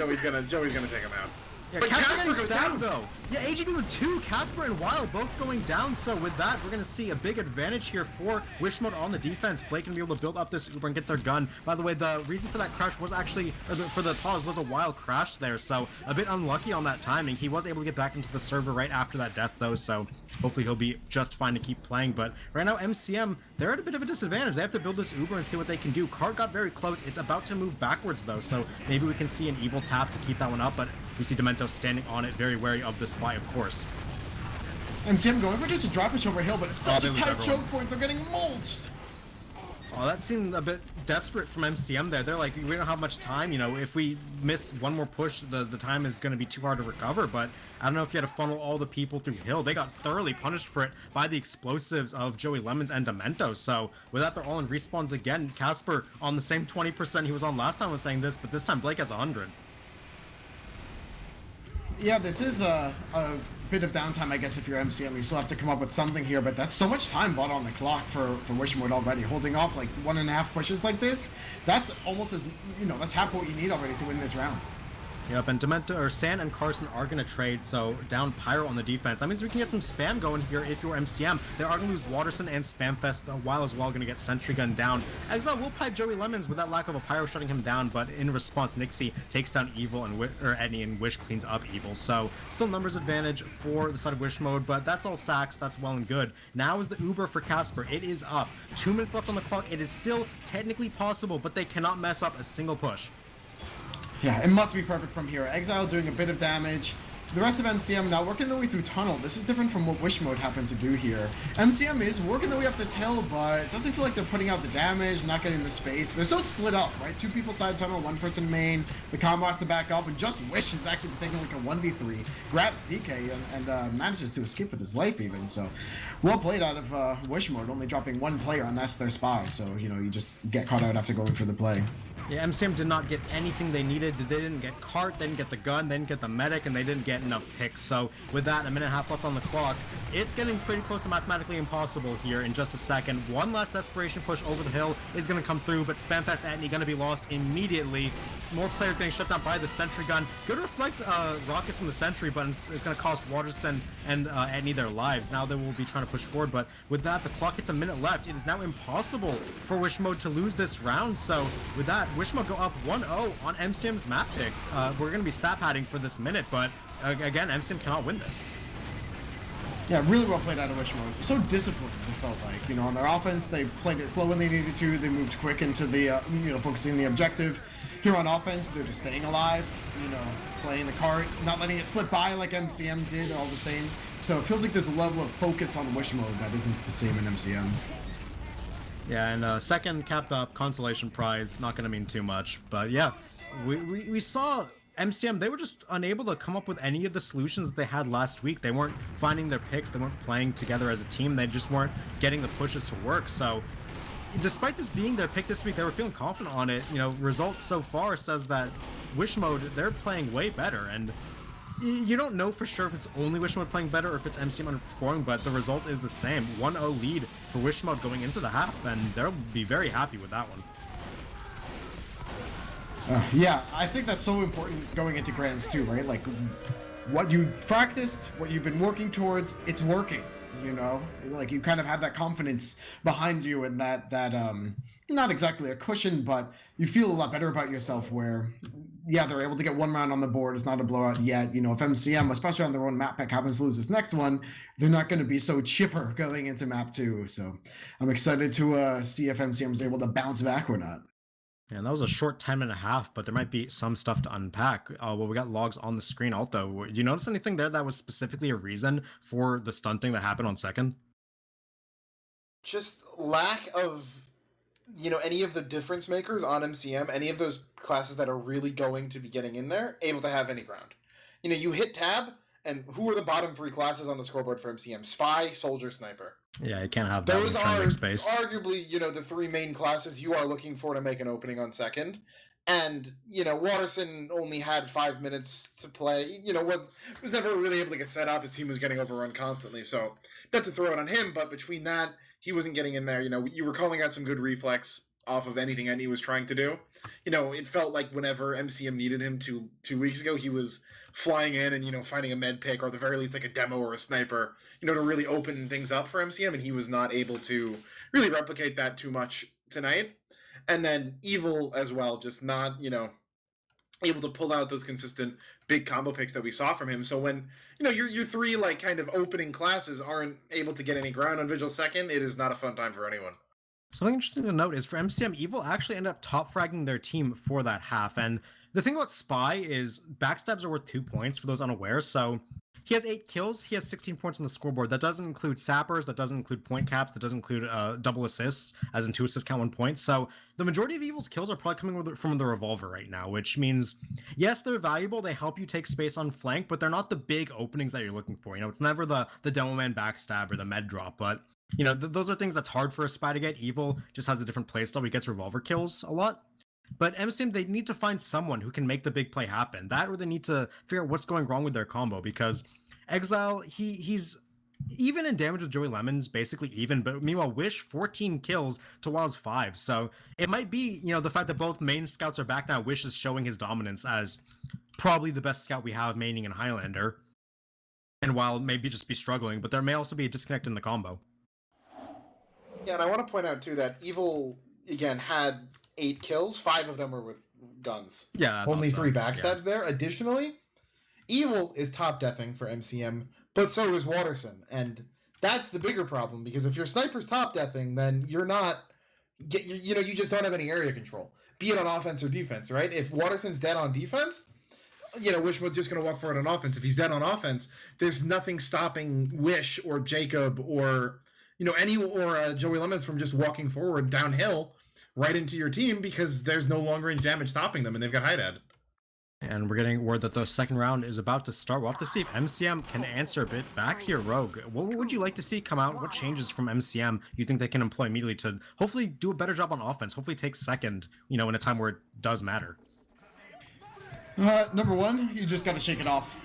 Joey's gonna take him out. Yeah, but Casper goes down, down though. Yeah, AGB with 2, Casper and Wild both going down. So with that, we're going to see a big advantage here for Wish Mode on the defense. Blake can be able to build up this Uber and get their gun. By the way, the reason for that crash was actually, for the pause, was a Wild crash there. So a bit unlucky on that timing. He was able to get back into the server right after that death, though. So hopefully he'll be just fine to keep playing. But right now, MCM, they're at a bit of a disadvantage. They have to build this Uber and see what they can do. Card got very close. It's about to move backwards, though. So maybe we can see an evil tap to keep that one up. But we see Demento standing on it, very wary of the spy, of course. MCM going for just a drop push over hill, but it's such a tight choke point. They're getting mulched. Oh, that seemed a bit desperate from MCM there. They're like, we don't have much time. If we miss one more push, the time is going to be too hard to recover. But I don't know if you had to funnel all the people through hill. They got thoroughly punished for it by the explosives of Joey Lemons and Demento. So with that, they're all in respawns again. Casper on the same 20% he was on last time was saying this, but this time Blake has 100. Yeah, this is a bit of downtime, I guess, if you're MCM. You still have to come up with something here, but that's so much time bought on the clock for Wish Mode already. Holding off like 1.5 pushes like this, that's almost as, that's half what you need already to win this round. Yep, and Demento or San and Carson are going to trade, so down Pyro on the defense. That means we can get some spam going here if you're MCM. They are going to lose Waterson and Spamfest while as well going to get Sentry Gun down. Exile will pipe Joey Lemons with that lack of a Pyro shutting him down, but in response, Nixie takes down Evil and Edney, and Wish cleans up Evil. So still numbers advantage for the side of Wish mode, but that's all sacks. That's well and good. Now is the Uber for Casper. It is up. 2 minutes left on the clock. It is still technically possible, but they cannot mess up a single push. Yeah, it must be perfect from here. Exile doing a bit of damage. The rest of MCM now working their way through tunnel. This is different from what Wish Mode happened to do here. MCM is working their way up this hill, but it doesn't feel like they're putting out the damage, not getting the space. They're so split up, right? 2 people side tunnel, 1 person main. The combo has to back up, and just Wish is actually taking like a 1v3. Grabs DK and manages to escape with his life even. So, well played out of Wish Mode, only dropping 1 player, and that's their spy. So, you know, you just get caught out after going for the play. Yeah, MCM did not get anything they needed. They didn't get cart, they didn't get the gun, they didn't get the medic, and they didn't get enough picks. So with that, 1.5 minutes left on the clock, it's getting pretty close to mathematically impossible here in just a second. One last desperation push over the hill is going to come through, but Spamfest Atney going to be lost immediately. More players getting shut down by the Sentry Gun. Good reflect rockets from the Sentry, but it's going to cost Waterson and Atney their lives. Now they will be trying to push forward, but with that, the clock hits 1 minute left. It is now impossible for Wish Mode to lose this round. So with that, Wish Mode go up 1-0 on MCM's map pick. We're going to be stat padding for this minute, but again, MCM cannot win this. Yeah, really well played out of Wish Mode. So disciplined, it felt like. You know, on their offense, they played it slow when they needed to. They moved quick into the, focusing on the objective. Here on offense, they're just staying alive, playing the card, not letting it slip by like MCM did, all the same. So it feels like there's a level of focus on Wish Mode that isn't the same in MCM. Yeah, and second capped up consolation prize, not going to mean too much. But yeah, we saw MCM, they were just unable to come up with any of the solutions that they had last week. They weren't finding their picks, they weren't playing together as a team, they just weren't getting the pushes to work. So despite this being their pick this week, they were feeling confident on it. Results so far says that Wish Mode, they're playing way better, and you don't know for sure if it's only Wish Mode playing better or if it's MCM underperforming, but the result is the same. 1-0 lead for Wish Mode going into the half, and they'll be very happy with that one. Yeah, I think that's so important going into Grands too, right? Like, what you practice, what you've been working towards, it's working, Like, you kind of have that confidence behind you and that not exactly a cushion, but you feel a lot better about yourself where, yeah, they're able to get 1 round on the board. It's not a blowout yet. If MCM, especially on their own map pick, happens to lose this next one, they're not going to be so chipper going into map 2. So I'm excited to see if MCM is able to bounce back or not. And that was a short 10.5, but there might be some stuff to unpack. Well, we got logs on the screen also. Do you notice anything there that was specifically a reason for the stunting that happened on second? Just lack of, any of the difference makers on MCM, any of those classes that are really going to be getting in there, able to have any ground. You hit tab, and who are the bottom 3 classes on the scoreboard for MCM? Spy, Soldier, Sniper. Yeah, you can't have that. Those are space. Arguably, the 3 main classes you are looking for to make an opening on second. And, Waterson only had 5 minutes to play. Was never really able to get set up. His team was getting overrun constantly. So, not to throw it on him, but between that, he wasn't getting in there. You were calling out some good reflex off of anything Andy was trying to do. It felt like whenever MCM needed him 2 weeks ago, he was flying in and, finding a med pick or at the very least like a demo or a sniper, to really open things up for MCM, and he was not able to really replicate that too much tonight. And then Evil as well, just not, able to pull out those consistent big combo picks that we saw from him. So when, your 3 like kind of opening classes aren't able to get any ground on Vigil second, it is not a fun time for anyone. Something interesting to note is for MCM, Evil actually ended up top fragging their team for that half. And the thing about Spy is backstabs are worth 2 points for those unaware. So he has 8 kills. He has 16 points on the scoreboard. That doesn't include sappers. That doesn't include point caps. That doesn't include double assists, as in 2 assists count 1 point. So the majority of Evil's kills are probably coming from the revolver right now, which means, yes, they're valuable. They help you take space on flank, but they're not the big openings that you're looking for. It's never the demo man backstab or the med drop, but those are things that's hard for a Spy to get. Evil just has a different playstyle. He gets revolver kills a lot. But MCM, they need to find someone who can make the big play happen. That, or they need to figure out what's going wrong with their combo, because Exile, he's even in damage with Joey Lemons, basically even, but meanwhile, Wish, 14 kills to Wild's 5. So it might be, the fact that both main scouts are back now, Wish is showing his dominance as probably the best scout we have maining in Highlander. And while maybe just be struggling, but there may also be a disconnect in the combo. Yeah, and I want to point out too that Evil again had 8 kills. 5 of them were with guns. Yeah, only so. 3 backstabs there. Additionally, Evil is top deathing for MCM, but so is Waterson, and that's the bigger problem because if your sniper's top deathing, then you're not. You just don't have any area control, be it on offense or defense, right? If Waterson's dead on defense, Wishmode's just going to walk forward on offense. If he's dead on offense, there's nothing stopping Wish or Jacob or Joey Lemons from just walking forward downhill right into your team because there's no long range damage stopping them, and they've got high dead. And we're getting word that the second round is about to start. We'll have to see if MCM can answer a bit. Back here, Rogue, what would you like to see come out? What changes from MCM you think they can employ immediately to hopefully do a better job on offense? Hopefully take second, in a time where it does matter. Number one, you just got to shake it off.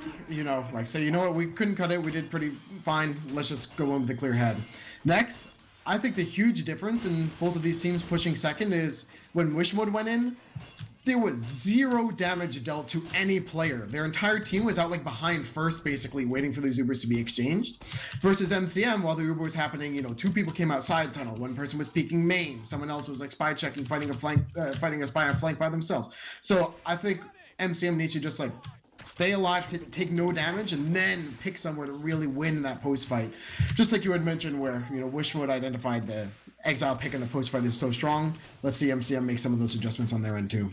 Say, you know what, we couldn't cut it. We did pretty fine. Let's just go in with a clear head. Next, I think the huge difference in both of these teams pushing second is when Wishmode went in, there was 0 damage dealt to any player. Their entire team was out behind first, basically waiting for these Ubers to be exchanged. Versus MCM, while the Uber was happening, 2 people came outside tunnel. 1 person was peeking main. Someone else was spy checking, fighting a spy on flank by themselves. So I think MCM needs to just stay alive, take no damage, and then pick somewhere to really win that post fight. Just like you had mentioned, where Wishwood identified the exile pick in the post fight is so strong. Let's see MCM make some of those adjustments on their end too.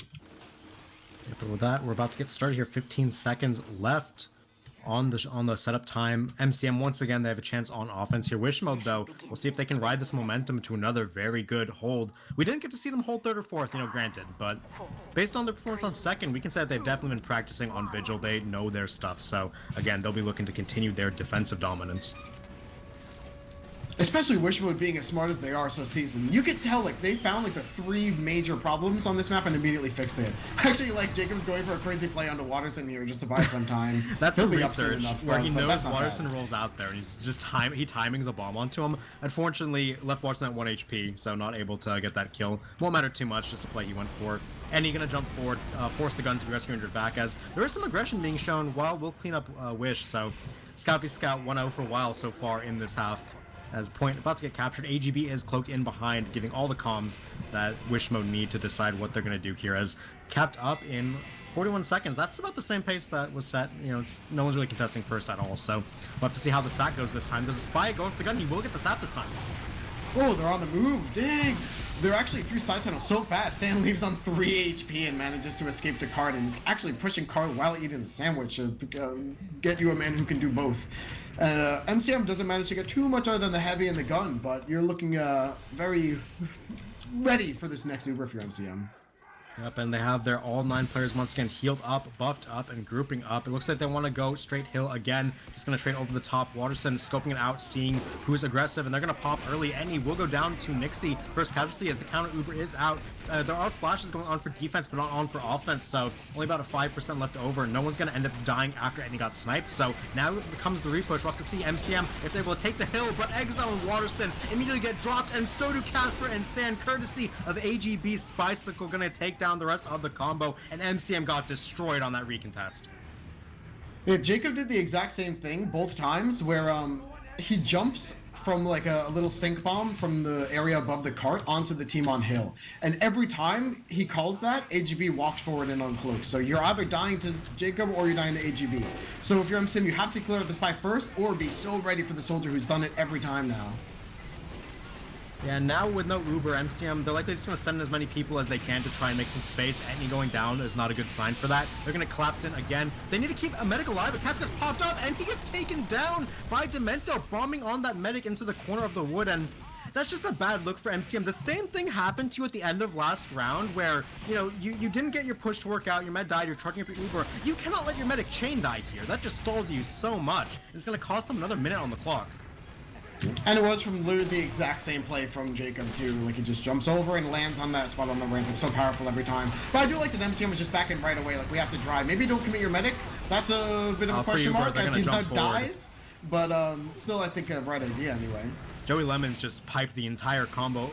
Yeah, but with that, we're about to get started here. 15 seconds left on the setup time. MCM, once again, they have a chance on offense here. Wishmode, though, we'll see if they can ride this momentum to another very good hold. We didn't get to see them hold third or fourth, granted, but based on their performance on second, we can say that they've definitely been practicing on Vigil. They know their stuff, so again, they'll be looking to continue their defensive dominance. Especially Wishmode being as smart as they are so seasoned. You could tell they found the 3 major problems on this map and immediately fixed it. Actually, Jacob's going for a crazy play onto Waterson here just to buy some time. That's He'll some be up soon research enough, where he knows that's Waterson rolls out there and he's just he timings a bomb onto him. Unfortunately, left Waterson at 1 HP, so not able to get that kill. Won't matter too much, just a play he went for. And he's going to jump forward, force the gun to be rescued injured back, as there is some aggression being shown while we'll clean up Wish, so Scout v Scout 1-0 for a while so far in this half. As point about to get captured, AGB is cloaked in behind, giving all the comms that Wishmode need to decide what they're going to do here. As capped up in 41 seconds, that's about the same pace that was set. No one's really contesting first at all, so we'll have to see how the SAT goes this time. Does a spy go for the gun? He will get the SAT this time. Oh, they're on the move. Dang. They're actually through side tunnel so fast. Sand leaves on 3 HP and manages to escape to Card, and actually pushing Card while eating the sandwich. Get you a man who can do both. And MCM doesn't manage to get too much other than the heavy and the gun, but you're looking very ready for this next Uber for your MCM. Yep, and they have their all 9 players once again healed up, buffed up, and grouping up. It looks like they want to go straight hill again. Just going to trade over the top. Waterson scoping it out, seeing who's aggressive, and they're going to pop early. And he will go down to Nixie, first casualty, as the counter Uber is out. There are flashes going on for defense, but not on for offense, so only about a 5% left over. No one's going to end up dying after Eddie got sniped, so now comes the repush. We'll have to see MCM if they're able to take the hill, but Exile and Waterson immediately get dropped, and so do Casper and Sand, courtesy of AGB's Spycicle, going to take down the rest of the combo, and MCM got destroyed on that recontest. Yeah, Jacob did the exact same thing both times, where he jumps from a little sync bomb from the area above the cart onto the team on hill. And every time he calls that, AGB walks forward and uncloaks. So you're either dying to Jacob or you're dying to AGB. So if you're MCM, you have to clear out the spy first or be so ready for the soldier who's done it every time now. Yeah, now with no Uber, MCM, they're likely just going to send as many people as they can to try and make some space. Any going down is not a good sign for that. They're going to collapse in again. They need to keep a medic alive, but Cass gets popped up, and he gets taken down by Demento, bombing on that medic into the corner of the wood, and that's just a bad look for MCM. The same thing happened to you at the end of last round, where, you didn't get your push to work out, your med died, you're trucking up your Uber. You cannot let your medic chain die here. That just stalls you so much. It's going to cost them another minute on the clock. And it was from literally the exact same play from Jacob too. He just jumps over and lands on that spot on the ramp. It's so powerful every time. But I do like that MCM was just back in right away. We have to drive. Maybe don't commit your medic. That's a bit of a question mark as he now dies. but still, I think a right idea anyway. Joey Lemons just piped the entire combo.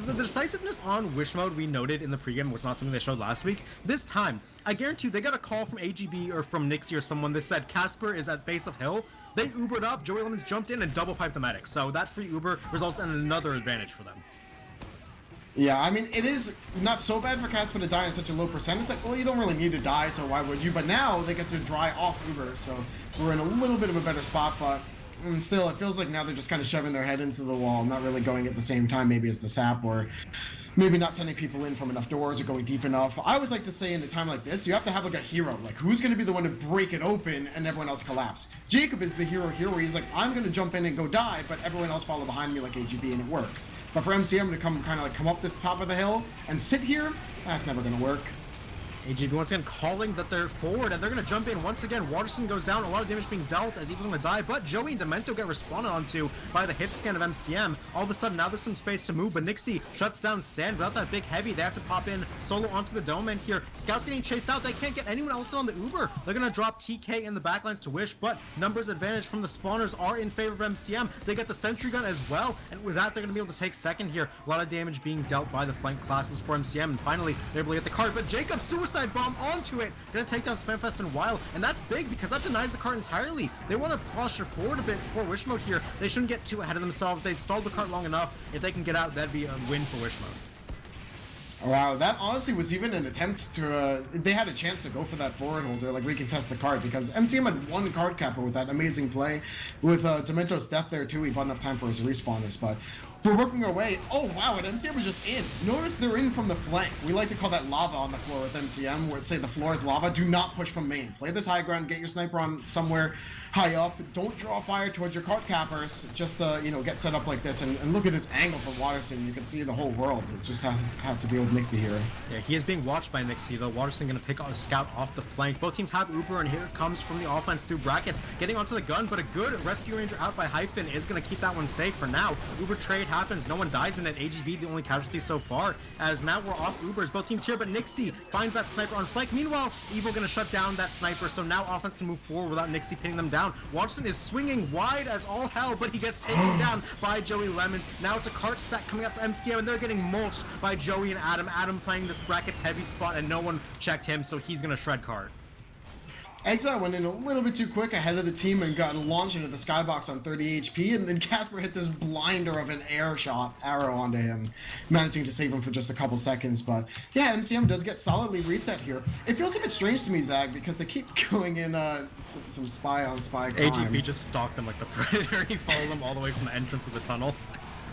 The decisiveness on Wish Mode we noted in the pregame was not something they showed last week. This time, I guarantee you, they got a call from AGB or from Nixie or someone that said Casper is at base of hill. They Ubered up, Joey Lemons jumped in and double piped the medic. So that free Uber results in another advantage for them. Yeah, I mean, it is not so bad for Casper to die in such a low percent. It's like, well, you don't really need to die, so why would you? But now they get to dry off Uber, so we're in a little bit of a better spot, but still, it feels like now they're just kind of shoving their head into the wall, not really going at the same time maybe as the sap, or maybe not sending people in from enough doors or going deep enough. I always like to say in a time like this, you have to have like a hero. Like, who's going to be the one to break it open and everyone else collapse? Jacob is the hero here where he's like, I'm going to jump in and go die, but everyone else follow behind me like AGB, and it works. But for MCM to come up this top of the hill and sit here, that's never going to work. AGB once again calling that they're forward, and they're going to jump in once again. Waterson goes down, a lot of damage being dealt as Evil's going to die, but Joey and Demento get responded onto by the hit scan of MCM. All of a sudden, now there's some space to move, but Nixie shuts down Sand without that big heavy. They have to pop in solo onto the dome, and here, Scout's getting chased out. They can't get anyone else on the Uber. They're going to drop TK in the backlines to Wish, but numbers advantage from the spawners are in favor of MCM. They get the sentry gun as well, and with that, they're going to be able to take second here. A lot of damage being dealt by the flank classes for MCM, and finally, they're able to get the card, but Jacob suicide bomb onto it, gonna take down Spamfest and Wild, and that's big because that denies the cart entirely. They want to posture forward a bit for Wish Mode here. They shouldn't get too ahead of themselves. They stalled the cart long enough. If they can get out, that'd be a win for Wish Mode. Wow, that honestly was even an attempt to, they had a chance to go for that forward holder, like recontest the card, because MCM had one card capper with that amazing play. With Demento's death there too, he bought enough time for his respawners, but we're working our way. Oh wow, and MCM was just in. Notice they're in from the flank. We like to call that lava on the floor with MCM, where say the floor is lava. Do not push from main. Play this high ground, get your sniper on somewhere high up. Don't draw fire towards your cart cappers. Just get set up like this, and look at this angle from Waterson. You can see the whole world. It just has to deal with Nixie here. Yeah, he is being watched by Nixie, though. Waterson gonna pick a scout off the flank. Both teams have Uber, and here it comes from the offense through brackets, getting onto the gun, but a good rescue ranger out by Hyphen is gonna keep that one safe for now. Uber trade happens, no one dies in it. AGB the only casualty so far, as now we're off Ubers, both teams here, but Nixie finds that sniper on flank. Meanwhile, Evil gonna shut down that sniper, so now offense can move forward without Nixie pinning them down. Waterson is swinging wide as all hell, but he gets taken down by Joey Lemons. Now it's a cart stack coming up for MCM, and they're getting mulched by Joey and Adam. Adam playing this brackets heavy spot, and no one checked him, so he's gonna shred cart. Exile went in a little bit too quick ahead of the team and got launched into the skybox on 30 HP, and then Casper hit this blinder of an arrow onto him, managing to save him for just a couple seconds. But yeah, MCM does get solidly reset here. It feels a bit strange to me, Zag, because they keep going in some spy on spy crime. AGB just stalked them like the Predator. He followed them all the way from the entrance of the tunnel.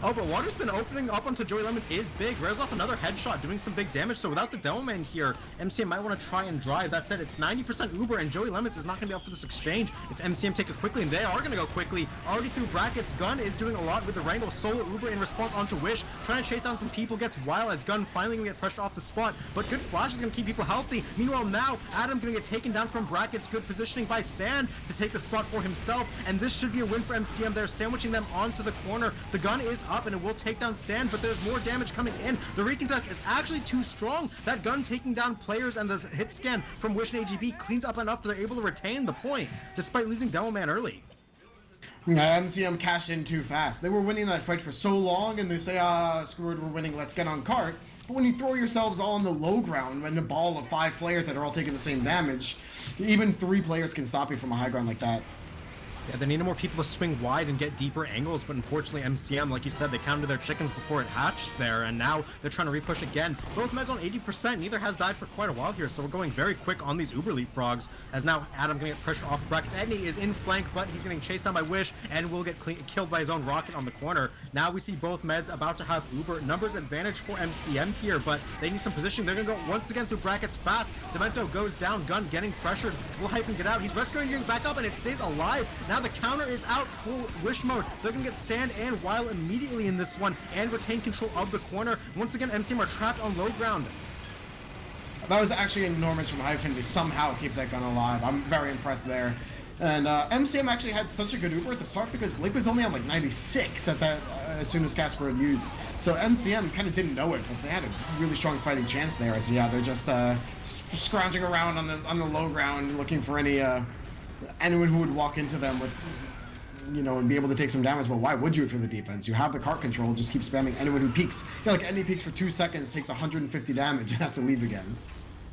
Oh, but Waterson opening up onto Joey Lemons is big. Rares off another headshot, doing some big damage. So without the Demo Man here, MCM might want to try and drive. That said, it's 90% Uber, and Joey Lemons is not going to be up for this exchange if MCM take it quickly, and they are going to go quickly. Already through brackets, Gun is doing a lot with the Wrangle. Solo Uber in response onto Wish, trying to chase down some people, gets wild as Gun finally going to get pressure off the spot. But good flash is going to keep people healthy. Meanwhile, now, Adam going to get taken down from brackets. Good positioning by Sand to take the spot for himself, and this should be a win for MCM. They're sandwiching them onto the corner. The Gun is up, and it will take down Sand, but there's more damage coming in. The recontest is actually too strong. That Gun taking down players, and the hit scan from Wish and AGB cleans up enough that they're able to retain the point, despite losing Demo Man early. Yeah, MCM cashed in too fast. They were winning that fight for so long, and they say, screw it, we're winning, let's get on cart. But when you throw yourselves all on the low ground and a ball of 5 players that are all taking the same damage, even 3 players can stop you from a high ground like that. Yeah, they need more people to swing wide and get deeper angles, but unfortunately MCM, like you said, they counted their chickens before it hatched there, and now they're trying to repush again. Both meds on 80%, neither has died for quite a while here, so we're going very quick on these Uber leapfrogs, as now Adam gonna get pressure off the bracket. Edney is in flank, but he's getting chased down by Wish, and will get killed by his own rocket on the corner. Now we see both meds about to have Uber. Numbers advantage for MCM here, but they need some positioning. They're gonna go once again through brackets fast. Demento goes down, Gun getting pressured. Will Hyphen get out? He's rescuing, getting back up, and it stays alive. Now the counter is out for Wish Mode. They're gonna get Sand and Wild immediately in this one and retain control of the corner. Once again, MCM are trapped on low ground. That was actually enormous from Hyphen to somehow keep that Gun alive. I'm very impressed there. And MCM actually had such a good Uber at the start because Blake was only on like 96 at that as soon as Casper had used. So MCM kind of didn't know it, but they had a really strong fighting chance there. As yeah, they're just scrounging around on the low ground looking for anyone who would walk into them with and be able to take some damage. But why would you if you're the defense? You have the cart control, just keep spamming anyone who peeks. Like any peeks for 2 seconds takes 150 damage and has to leave again.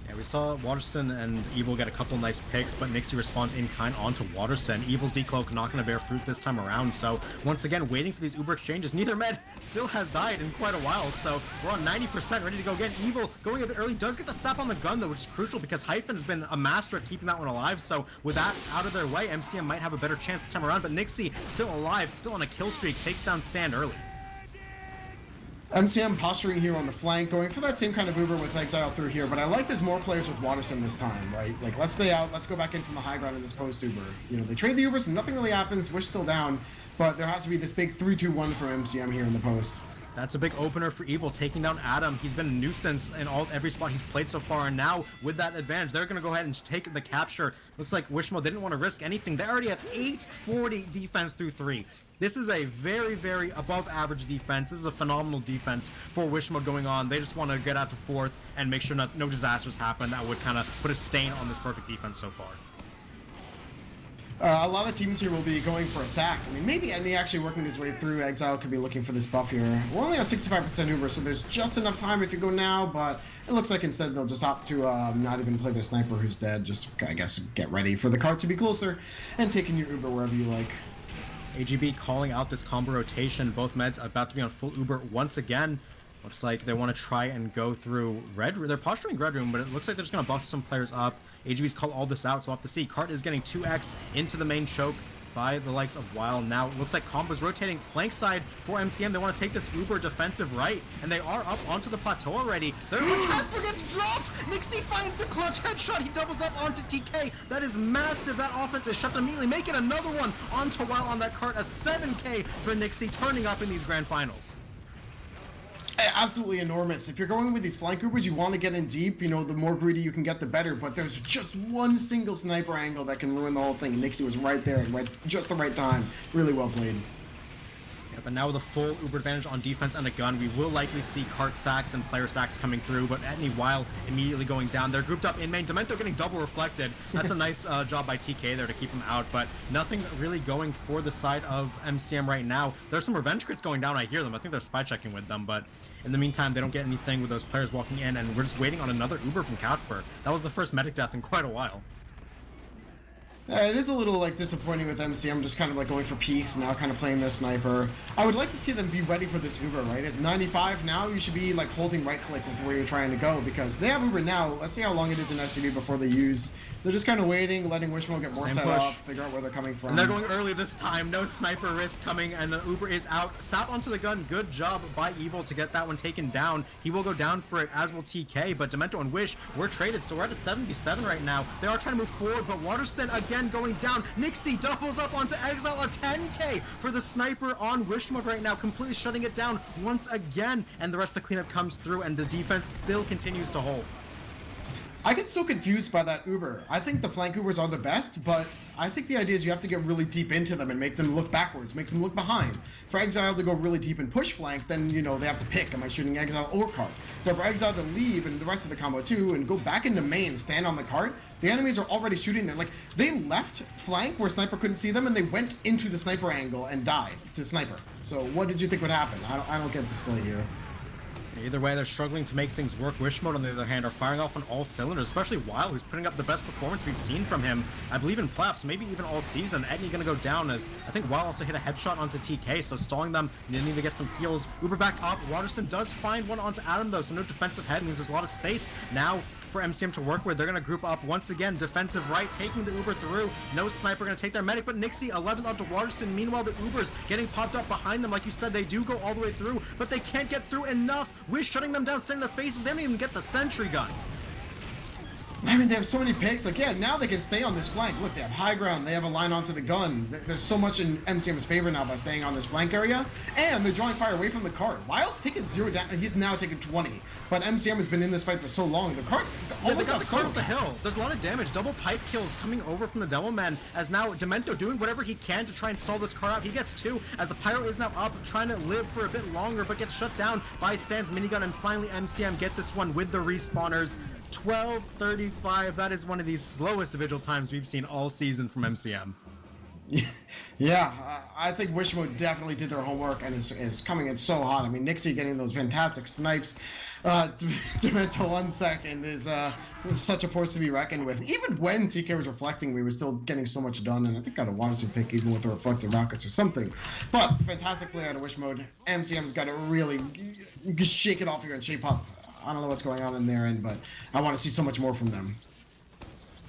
Yeah, we saw Waterson and Evil get a couple nice picks, but Nixie responds in kind onto Waterson. Evil's decloak not going to bear fruit this time around, so once again, waiting for these Uber exchanges. Neither med still has died in quite a while, so we're on 90%, ready to go again. Evil, going a bit early, does get the sap on the gun, though, which is crucial because Hyphen's been a master at keeping that one alive, so with that out of their way, MCM might have a better chance this time around, but Nixie still alive, still on a kill streak, takes down Sand early. MCM posturing here on the flank, going for that same kind of Uber with Exile through here, but I like there's more players with Waterson this time, right? Like, let's stay out, let's go back in from the high ground in this post Uber. They trade the Ubers and nothing really happens, Wish still down, but there has to be this big 3-2-1 from MCM here in the post. That's a big opener for Evil, taking down Adam. He's been a nuisance in every spot he's played so far, and now with that advantage, they're going to go ahead and take the capture. Looks like Wishmo didn't want to risk anything. They already have 840 defense through 3. This is a very, very above average defense. This is a phenomenal defense for Wishmo going on. They just want to get out to 4th and make sure no disasters happen. That would kind of put a stain on this perfect defense so far. A lot of teams here will be going for a sack. I mean, maybe Edney actually working his way through. Exile could be looking for this buff here. We're only on 65% Uber, so there's just enough time if you go now, but it looks like instead they'll just opt to not even play their sniper who's dead. Just, I guess, get ready for the cart to be closer and taking your Uber wherever you like. AGB calling out this combo rotation. Both meds about to be on full Uber once again. Looks like they want to try and go through red. They're posturing red room, but it looks like they're just going to buff some players up. AGB's called all this out, so we'll have to see. Cart is getting 2x into the main choke by the likes of Wild. Now it looks like Combo's rotating flank side for MCM. They want to take this Uber defensive right, and they are up onto the plateau already. Casper gets dropped! Nixie finds the clutch headshot. He doubles up onto TK. That is massive. That offense is shut immediately. Make it another one onto Wild on that cart. A 7K for Nixie, turning up in these grand finals. Absolutely enormous. If you're going with these flank Ubers, you want to get in deep. The more greedy you can get, the better. But there's just one single sniper angle that can ruin the whole thing. And Nixie was right there at just the right time. Really well played. Yeah, but now with a full Uber advantage on defense and a gun, we will likely see cart sacks and player sacks coming through. But Etney Wild immediately going down. They're grouped up in main. Demento getting double reflected. That's a nice job by TK there to keep him out. But nothing really going for the side of MCM right now. There's some revenge crits going down. I hear them. I think they're spy checking with them. But in the meantime, they don't get anything with those players walking in. And we're just waiting on another Uber from Casper. That was the first medic death in quite a while. It is a little disappointing with MCM just kind of going for peaks and now kind of playing their sniper. I would like to see them be ready for this Uber, right? At 95 now, you should be holding right click with where you're trying to go because they have Uber now. Let's see how long it is in SCV before they use. They're just kind of waiting, letting Wishmo get more set up, figure out where they're coming from. And they're going early this time. No sniper risk coming, and the Uber is out. Sap onto the gun. Good job by Evil to get that one taken down. He will go down for it, as will TK, but Demento and Wish were traded, so we're at a 77 right now. They are trying to move forward, but Waterson again going down. Nixie doubles up onto Exile, a 10K for the sniper on Wish mode right now, completely shutting it down once again, and the rest of the cleanup comes through, and the defense still continues to hold. I get so confused by that Uber. I think the flank Ubers are the best, but I think the idea is you have to get really deep into them and make them look backwards, make them look behind. For Exile to go really deep and push flank, then, they have to pick, am I shooting Exile or cart? So for Exile to leave and the rest of the combo too and go back into main, stand on the cart, the enemies are already shooting them. They left flank where Sniper couldn't see them and they went into the Sniper angle and died to Sniper. So what did you think would happen? I don't get this play here. Either way, they're struggling to make things work. Wish mode, on the other hand, are firing off on all cylinders, especially Wild, who's putting up the best performance we've seen from him, I believe, in playoffs, maybe even all season. Edney gonna go down as I think Wild also hit a headshot onto TK, so stalling them. They need to get some heals. Uber back up. Waterson does find one onto Adam, though, so no defensive head means there's a lot of space now for MCM to work with. They're going to group up once again, defensive right, taking the Uber through. No sniper going to take their medic, but Nixie 11th onto Waterson. Meanwhile, the Ubers getting popped up behind them. Like you said, they do go all the way through, but they can't get through enough. Wish shutting them down, setting their faces. They don't even get the sentry gun. I mean, they have so many picks. Now they can stay on this flank. Look, they have high ground. They have a line onto the gun. There's so much in MCM's favor now by staying on this flank area. And they're drawing fire away from the cart. Wild's taking 0 down. He's now taking 20. But MCM has been in this fight for so long. The cart's almost got the cart up the hill. There's a lot of damage. Double pipe kills coming over from the Devilman as now Demento doing whatever he can to try and stall this cart out. He gets 2 as the Pyro is now up, trying to live for a bit longer, but gets shut down by Sans minigun. And finally, MCM get this one with the respawners. 12:35. That is one of the slowest Vigil times we've seen all season from MCM. Yeah, I think Wishmo definitely did their homework and is coming in so hot. I mean, Nixie getting those fantastic snipes to 1 second is such a force to be reckoned with. Even when TK was reflecting, we were still getting so much done, and I think got a Watson pick even with the reflected rockets or something. But fantastic play out of Wish Mode. MCM's got to really shake it off here and shape up. I don't know what's going on in their end, but I want to see so much more from them.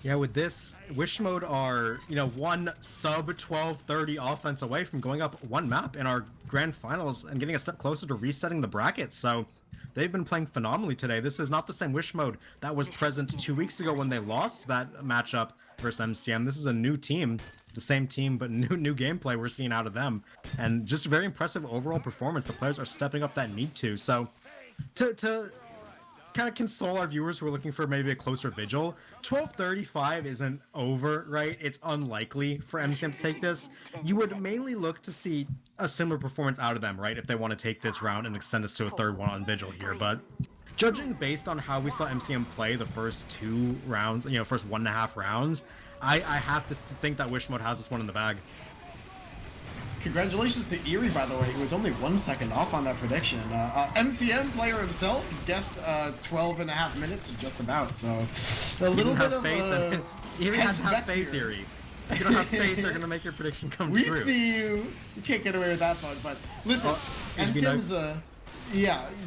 Yeah, with this, Wish Mode are, one sub 1230 offense away from going up one map in our grand finals and getting a step closer to resetting the bracket. So they've been playing phenomenally today. This is not the same Wish Mode that was present 2 weeks ago when they lost that matchup versus MCM. This is a new team, the same team, but new gameplay we're seeing out of them. And just a very impressive overall performance. The players are stepping up that need to. So to kind of console our viewers who are looking for maybe a closer Vigil, 1235 isn't over, right? It's unlikely for MCM to take this. You would mainly look to see a similar performance out of them, right? If they want to take this round and extend us to a third one on Vigil here. But judging based on how we saw MCM play the first 2 rounds, first 1.5 rounds, I have to think that Wish Mode has this one in the bag. Congratulations to Erie, by the way. He was only 1 second off on that prediction. MCM player himself guessed 12.5 minutes, just about. So a little bit of faith. Erie has to have faith, Erie. If you don't have faith, they're gonna make your prediction come true. We see you. You can't get away with that one. But listen, MCM's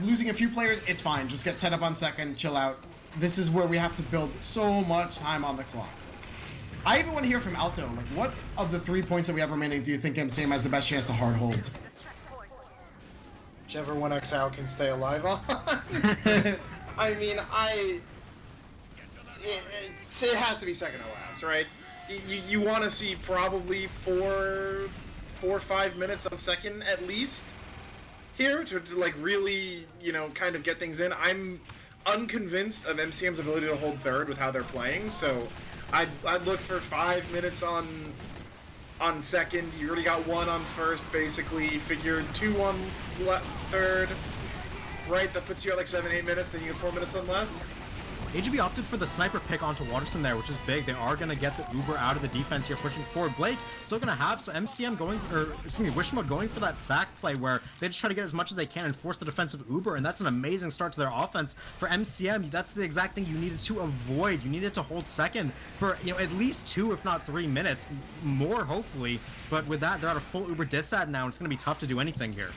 losing a few players. It's fine. Just get set up on second. Chill out. This is where we have to build so much time on the clock. I even want to hear from Alto, like, what of the 3 points that we have remaining do you think MCM has the best chance to hard hold? Whichever one XL can stay alive on. I mean, it has to be second to last, right? You want to see probably 4 or 5 minutes on second at least here to like really, kind of get things in. I'm unconvinced of MCM's ability to hold third with how they're playing, so I'd look for 5 minutes on second. You already got 1 on first, basically. Figured 2 on third. Right, that puts you at like 7-8 minutes. Then you get 4 minutes on last. AGB opted for the sniper pick onto Watterson there, which is big. They are going to get the Uber out of the defense here, pushing forward. Blake still going to have MCM going, Wish Mode going for that sack play where they just try to get as much as they can and force the defensive Uber, and that's an amazing start to their offense. For MCM, that's the exact thing you needed to avoid. You needed to hold second for, at least 2, if not 3 minutes, more hopefully. But with that, they're at a full Uber disad now, and it's going to be tough to do anything here.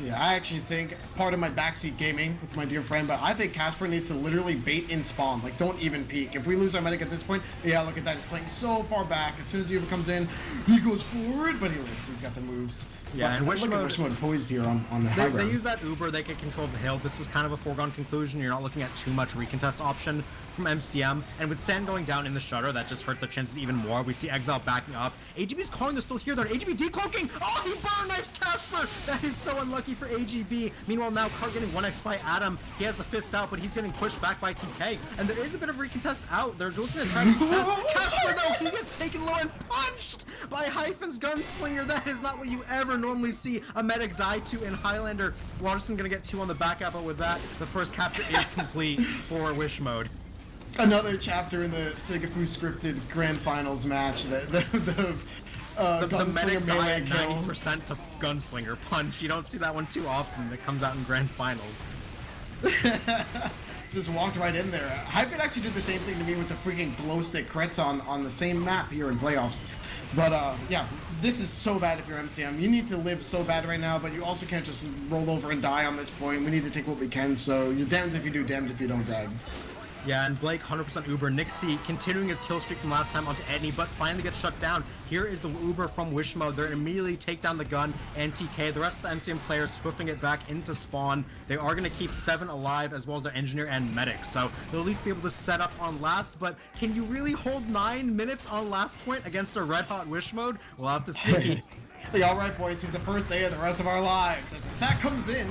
Yeah, I actually think part of my backseat gaming with my dear friend, but I think Casper needs to literally bait in spawn. Like, don't even peek. If we lose our medic at this point, yeah, look at that. He's playing so far back. As soon as Uber comes in, he goes forward, but he lives. He's got the moves. Yeah, and look at Wish Mode poised here on the high ground. They use that Uber. They can control the hill. This was kind of a foregone conclusion. You're not looking at too much recontest option from MCM, and with Sand going down in the shutter, that just hurts their chances even more. We see Exile backing up. AGB's calling, they're still here. They're AGB decloaking. Oh, he burn knifes Casper. That is so unlucky for AGB. Meanwhile, now Cart getting 1x by Adam. He has the fist out, but he's getting pushed back by TK, and there is a bit of recontest out. They're looking to try to contest. Casper, though, he gets taken low and punched by Hyphen's Gunslinger. That is not what you ever normally see a medic die to in Highlander. Watterson gonna get 2 on the back up, but with that, the first capture is complete for Wish Mode. Another chapter in the Sigafu scripted grand finals match. The medic died kill. 90% to Gunslinger punch. You don't see that one too often that comes out in grand finals. Just walked right in there. Hyphen actually did the same thing to me with the freaking glow stick crits on the same map here in playoffs. But yeah, this is so bad if you're MCM. You need to live so bad right now, but you also can't just roll over and die on this point. We need to take what we can, so you're damned if you do, damned if you don't, Zag. Yeah, and Blake 100% Uber. Nixie continuing his kill streak from last time onto Edney, but finally gets shut down. Here is the Uber from Wish Mode. They immediately take down the gun and TK. The rest of the MCM players swooping it back into spawn. They are going to keep 7 alive as well as their engineer and medic, so they'll at least be able to set up on last. But can you really hold 9 minutes on last point against a red hot Wish Mode? We'll have to see. Hey, all right, boys. He's the first day of the rest of our lives. As the sack comes in,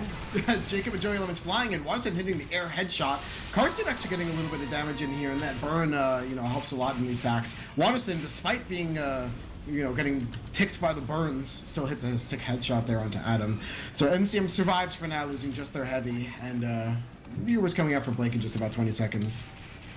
Jacob and Joey Lemons flying in. Watson hitting the air headshot. Carson actually getting a little bit of damage in here, and that burn, helps a lot in these sacks. Watson, despite being, getting ticked by the burns, still hits a sick headshot there onto Adam. So MCM survives for now, losing just their heavy, and viewers coming out for Blake in just about 20 seconds.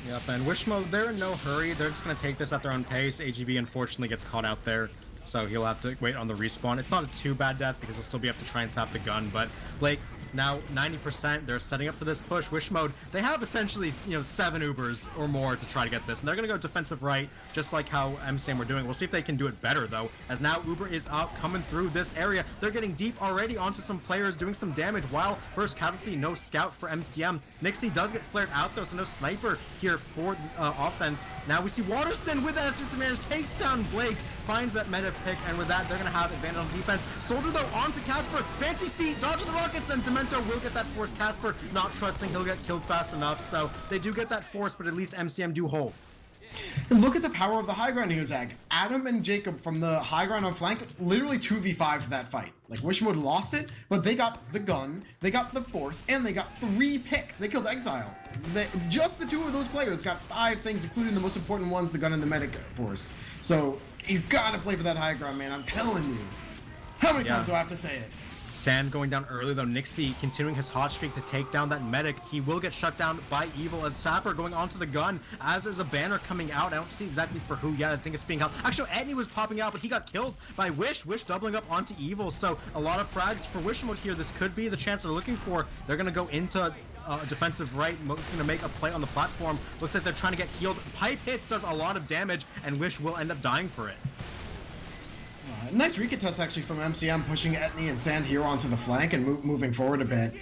Yep, and Wish Mode, they're in no hurry. They're just going to take this at their own pace. AGB unfortunately gets caught out there, so he'll have to wait on the respawn. It's not a too bad death because he'll still be able to try and sap the gun, but Blake, now 90%, they're setting up for this push. Wish Mode, they have essentially, 7 Ubers or more to try to get this, and they're going to go defensive right, just like how MCM were doing. We'll see if they can do it better, though, as now Uber is up, coming through this area. They're getting deep already onto some players, doing some damage, while first casualty, no scout for MCM. Nixie does get flared out, though, so no sniper here for offense. Now we see Waterson with that assist advantage, takes down Blake, finds that meta pick, and with that, they're going to have advantage on defense. Soldier, though, onto Casper. Fancy feet, dodging the rockets, and Demento will get that force. Casper not trusting he'll get killed fast enough, so they do get that force, but at least MCM do hold. And look at the power of the high ground here, Zach. Adam and Jacob from the high ground on flank literally 2v5 that fight. Like, Wishmode lost it, but they got the gun, they got the force, and they got 3 picks. They killed Exile. Just the 2 of those players got 5 things, including the most important ones, the gun and the medic force. So, you gotta play for that high ground, man. I'm telling you. How many times do I have to say it? Sand going down early, though. Nixie continuing his hot streak to take down that medic. He will get shut down by Evil as Sapper going onto the gun, as is a banner coming out. I don't see exactly for who yet. I think it's being held. Actually, Etney was popping out, but he got killed by Wish. Wish doubling up onto Evil. So a lot of frags for Wish mode here. This could be the chance they're looking for. They're going to go into defensive right, going to make a play on the platform. Looks like they're trying to get healed. Pipe hits does a lot of damage, and Wish will end up dying for it. Nice recontest actually from MCM, pushing Etney and Sand here onto the flank and moving forward a bit.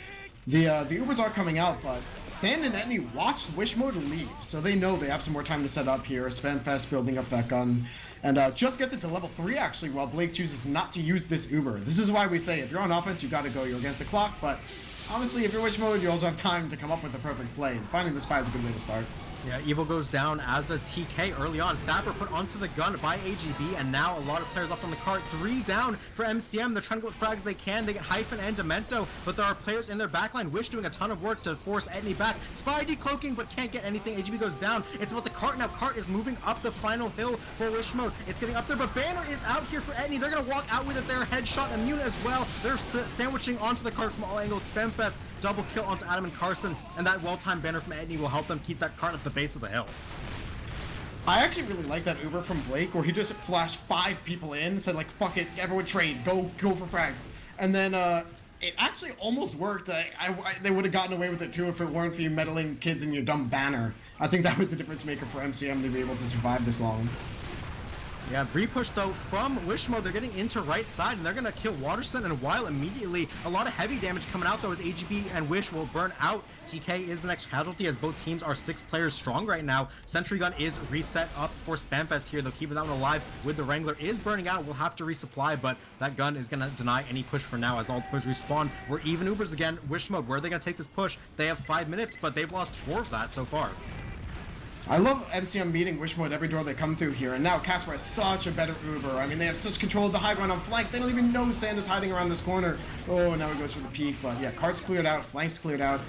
The Ubers are coming out, but Sand and Etney watched Wishmode leave, so they know they have some more time to set up here. Spamfest building up that gun, and just gets it to level 3 actually, while Blake chooses not to use this Uber. This is why we say if you're on offense, you got to go. You're against the clock, but honestly, if you're Wishmode, you also have time to come up with the perfect play. And finding the spy is a good way to start. Yeah, Evil goes down, as does TK early on. Sapper put onto the gun by AGB, and now a lot of players left on the cart. 3 down for MCM. They're trying to go with frags as they can. They get Hyphen and Demento, but there are players in their backline. Wish doing a ton of work to force Etney back. Spy decloaking, but can't get anything. AGB goes down. It's about the cart now. Cart is moving up the final hill for Wish mode. It's getting up there, but Banner is out here for Etney. They're going to walk out with it. They're headshot immune as well. They're sandwiching onto the cart from all angles. Spamfest, double kill onto Adam and Carson, and that well-timed banner from Etney will help them keep that cart at the base of the hill. I actually really like that Uber from Blake where he just flashed 5 people in, said like, fuck it, everyone trade, go for frags. And then it actually almost worked. They would have gotten away with it too if it weren't for you meddling kids in your dumb banner. I think that was the difference maker for MCM to be able to survive this long. Yeah, repush though from Wish mode. They're getting into right side, and they're going to kill Waterson, and while immediately a lot of heavy damage coming out though as AGB and Wish will burn out. TK is the next casualty as both teams are 6 players strong right now. Sentry gun is reset up for Spamfest here. They'll keep that one alive with the Wrangler is burning out. We'll have to resupply, but that gun is going to deny any push for now as all the players respawn. We're even Ubers again. Wish mode, where are they going to take this push? They have 5 minutes, but they've lost 4 of that so far. I love MCM beating Wishmode every door they come through here, and now Casper has such a better Uber. I mean, they have such control of the high ground on flank. They don't even know Sand is hiding around this corner. Oh, now he goes for the peak, but yeah, cart's cleared out, flanks cleared out.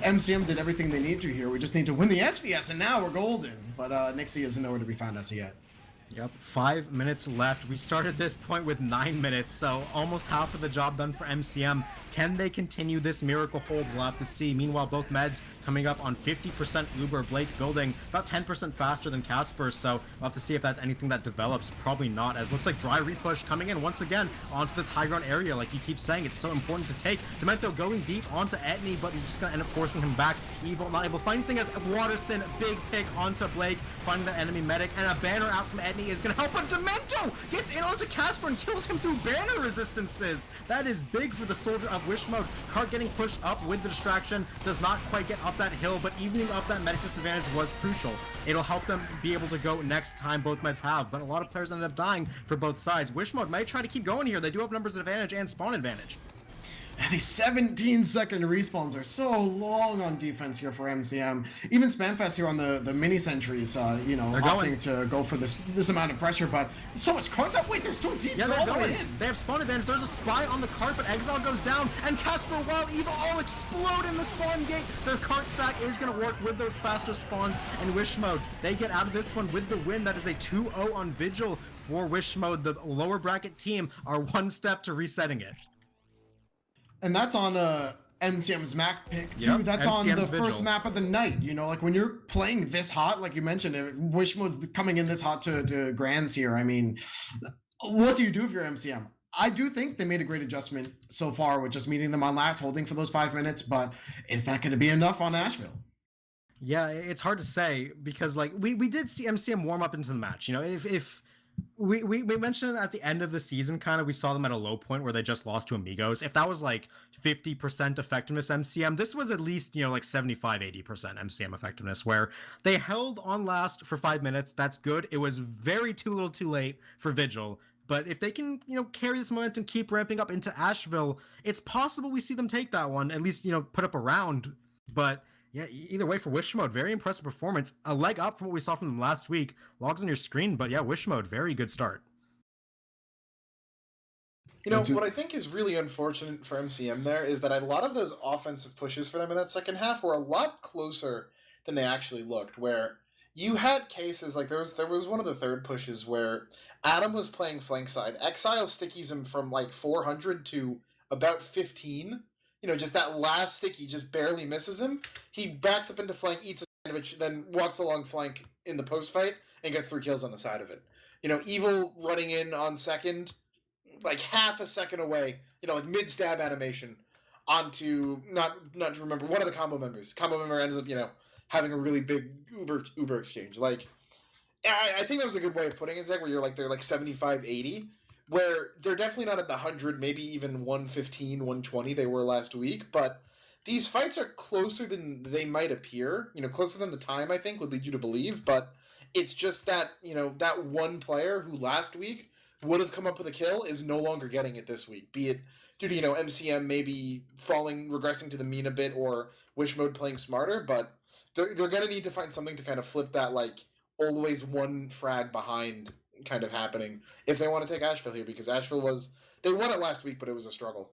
MCM did everything they need to here. We just need to win the SVS, and now we're golden. But Nixie isn't nowhere to be found as yet. Yep, 5 minutes left. We started this point with 9 minutes, so almost half of the job done for MCM. Can they continue this miracle hold? We'll have to see. Meanwhile, both meds coming up on 50% Uber. Blake building about 10% faster than Casper, so we'll have to see if that's anything that develops. Probably not, as looks like dry repush coming in once again onto this high ground area. Like you keep saying, it's so important to take. Demento going deep onto Etney, but he's just going to end up forcing him back. Evil not able to find anything as Waterson, big pick onto Blake, finding the enemy medic, and a banner out from Etney is going to help him. Demento gets in onto Casper and kills him through banner resistances. That is big for the soldier of Wish mode. Cart getting pushed up with the distraction, does not quite get up that hill, but evening up that medic disadvantage was crucial. It'll help them be able to go next time both meds have, but a lot of players ended up dying for both sides. Wish mode might try to keep going here. They do have numbers advantage and spawn advantage. And these 17-second respawns are so long on defense here for MCM. Even Spamfest here on the mini sentries, you know, opting to go for this amount of pressure, but so much cards out. Wait, they're so deep. Yeah, they're going. They have spawn advantage. There's a spy on the cart, but Exile goes down, and Casper, while Evil all explode in the spawn gate. Their cart stack is going to work with those faster spawns in Wish mode. They get out of this one with the win. That is a 2-0 on Vigil for Wish mode. The lower bracket team are 1 step to resetting it. And that's on MCM's map pick too. Yep, That's on MCM's the first Vigil. map of the night. You know, like when you're playing this hot, like you mentioned, if Wish Mode's coming in this hot to Grands here. I mean, what do you do if you're MCM? I do think they made a great adjustment so far with just meeting them on last, holding for those 5 minutes, but is that going to be enough on Ashville? Yeah, it's hard to say because like we did see MCM warm up into the match. You know, if we mentioned at the end of the season, kind of we saw them at a low point where they just lost to Amigos. If that was like 50% effectiveness MCM, this was at least, you know, like 75-80% MCM effectiveness where they held on last for 5 minutes. That's good. It was very too little too late for Vigil. But if they can, you know, carry this momentum, keep ramping up into Asheville, it's possible we see them take that one, at least, you know, put up a round. But yeah, either way for Wish Mode, very impressive performance. A leg up from what we saw from them last week. Logs on your screen, but yeah, Wish Mode, very good start. You know, what I think is really unfortunate for MCM there is that a lot of those offensive pushes for them in that second half were a lot closer than they actually looked, where you had cases like there was one of the third pushes where Adam was playing flank side. Exile stickies him from like 400 to about 15. You know, just that last sticky just barely misses him. He backs up into flank, eats a sandwich, then walks along flank in the post fight and gets 3 kills on the side of it. You know, Evil running in on second, like half a second away, you know, like mid stab animation onto not to remember one of the combo members. Combo member ends up, you know, having a really big Uber exchange. Like, I think that was a good way of putting it, Zach, where you're like, they're like 75-80, where they're definitely not at the 100, maybe even 115, 120 they were last week, but these fights are closer than they might appear, you know, closer than the time, I think, would lead you to believe, but it's just that, you know, that one player who last week would have come up with a kill is no longer getting it this week, be it due to, you know, MCM maybe regressing to the mean a bit, or Wish Mode playing smarter, but they're going to need to find something to kind of flip that, like, always one frag behind kind of happening if they want to take Ashville here, because Ashville they won it last week, but it was a struggle.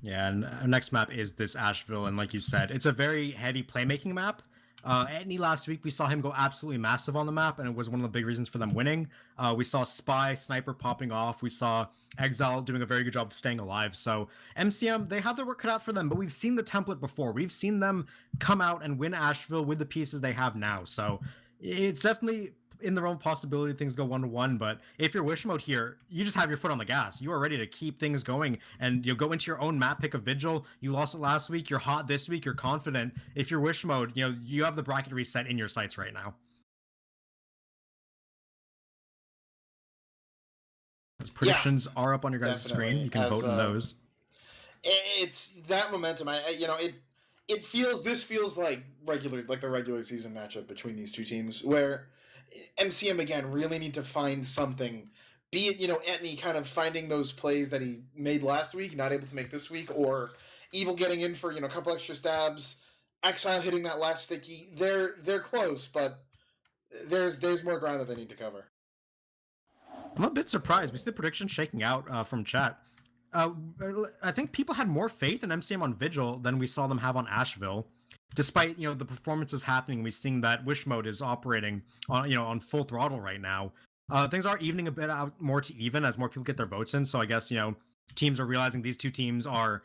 Yeah, and our next map is this Asheville, and like you said, it's a very heavy playmaking map. Etney last week, we saw him go absolutely massive on the map, and it was one of the big reasons for them winning. We saw Spy, Sniper popping off. We saw Exile doing a very good job of staying alive. So MCM, they have their work cut out for them, but we've seen the template before. We've seen them come out and win Asheville with the pieces they have now. So it's definitely in the realm of possibility things go 1-1, but if you're Wish Mode here, you just have your foot on the gas. You are ready to keep things going, and you'll go into your own map pick of Vigil. You lost it last week, you're hot this week, you're confident. If you're Wish Mode, you know, you have the bracket reset in your sights right now. Those predictions are up on your guys' screen. You can vote in those. It's that momentum. This feels like the regular season matchup between these two teams, where MCM again really need to find something, be it, you know, Etney kind of finding those plays that he made last week, not able to make this week, or Evil getting in for, you know, a couple extra stabs, Exile hitting that last sticky. They're close, but there's more ground that they need to cover. I'm a bit surprised. We see the predictions shaking out from chat. I think people had more faith in MCM on Vigil than we saw them have on Asheville. Despite, you know, the performances happening, we're seeing that Wish Mode is operating on, you know, on full throttle right now. Things are evening a bit out more to even as more people get their votes in. So I guess, you know, teams are realizing these two teams are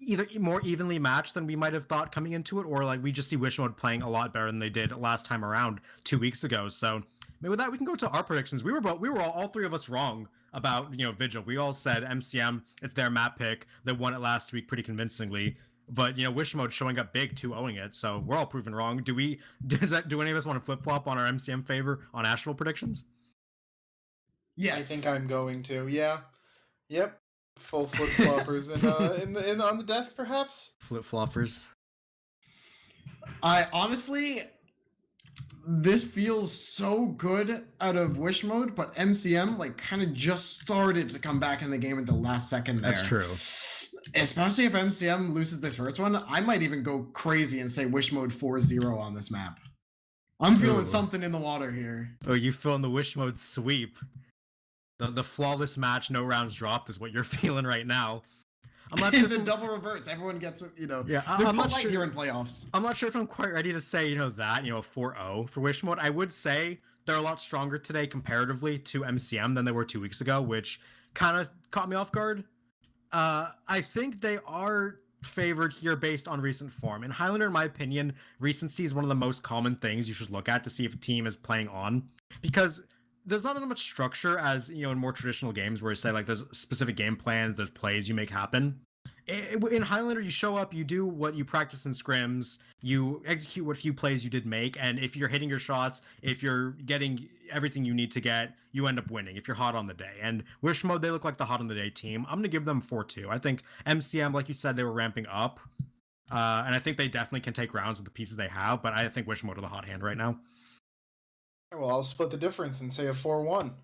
either more evenly matched than we might have thought coming into it, or like we just see Wish Mode playing a lot better than they did last time around 2 weeks ago. So maybe with that, we can go to our predictions. We were all 3 of us wrong about, you know, Vigil. We all said MCM, it's their map pick. They won it last week pretty convincingly. But, you know, Wish Mode showing up big 2-0ing it, so we're all proven wrong. Do any of us want to flip-flop on our MCM favor on Asheville predictions? Yes. I think I'm going to, yeah. Yep. Full flip-floppers in on the desk, perhaps? Flip-floppers. I honestly, this feels so good out of Wish Mode, but MCM, like, kind of just started to come back in the game at the last second there. That's true. Especially if MCM loses this first one, I might even go crazy and say Wish Mode 4-0 on this map. I'm feeling something in the water here. Oh, you feeling the Wish Mode sweep. The flawless match, no rounds dropped is what you're feeling right now. I'm not sure the double reverse. Everyone gets, you know, yeah, I'm not sure here in playoffs. I'm not sure if I'm quite ready to say, you know, that, you know, 4-0 for Wish Mode. I would say they're a lot stronger today comparatively to MCM than they were 2 weeks ago, which kind of caught me off guard. I think they are favored here based on recent form. In Highlander, in my opinion, recency is one of the most common things you should look at to see if a team is playing on, because there's not as much structure as, you know, in more traditional games where you say like there's specific game plans, there's plays you make happen. In Highlander, you show up, you do what you practice in scrims, you execute what few plays you did make, and if you're hitting your shots, if you're getting everything you need to get, you end up winning if you're hot on the day. And Wish Mode, they look like the hot on the day team. I'm going to give them 4-2. I think MCM, like you said, they were ramping up, and I think they definitely can take rounds with the pieces they have, but I think Wish Mode are the hot hand right now. Well, I'll split the difference and say a 4-1.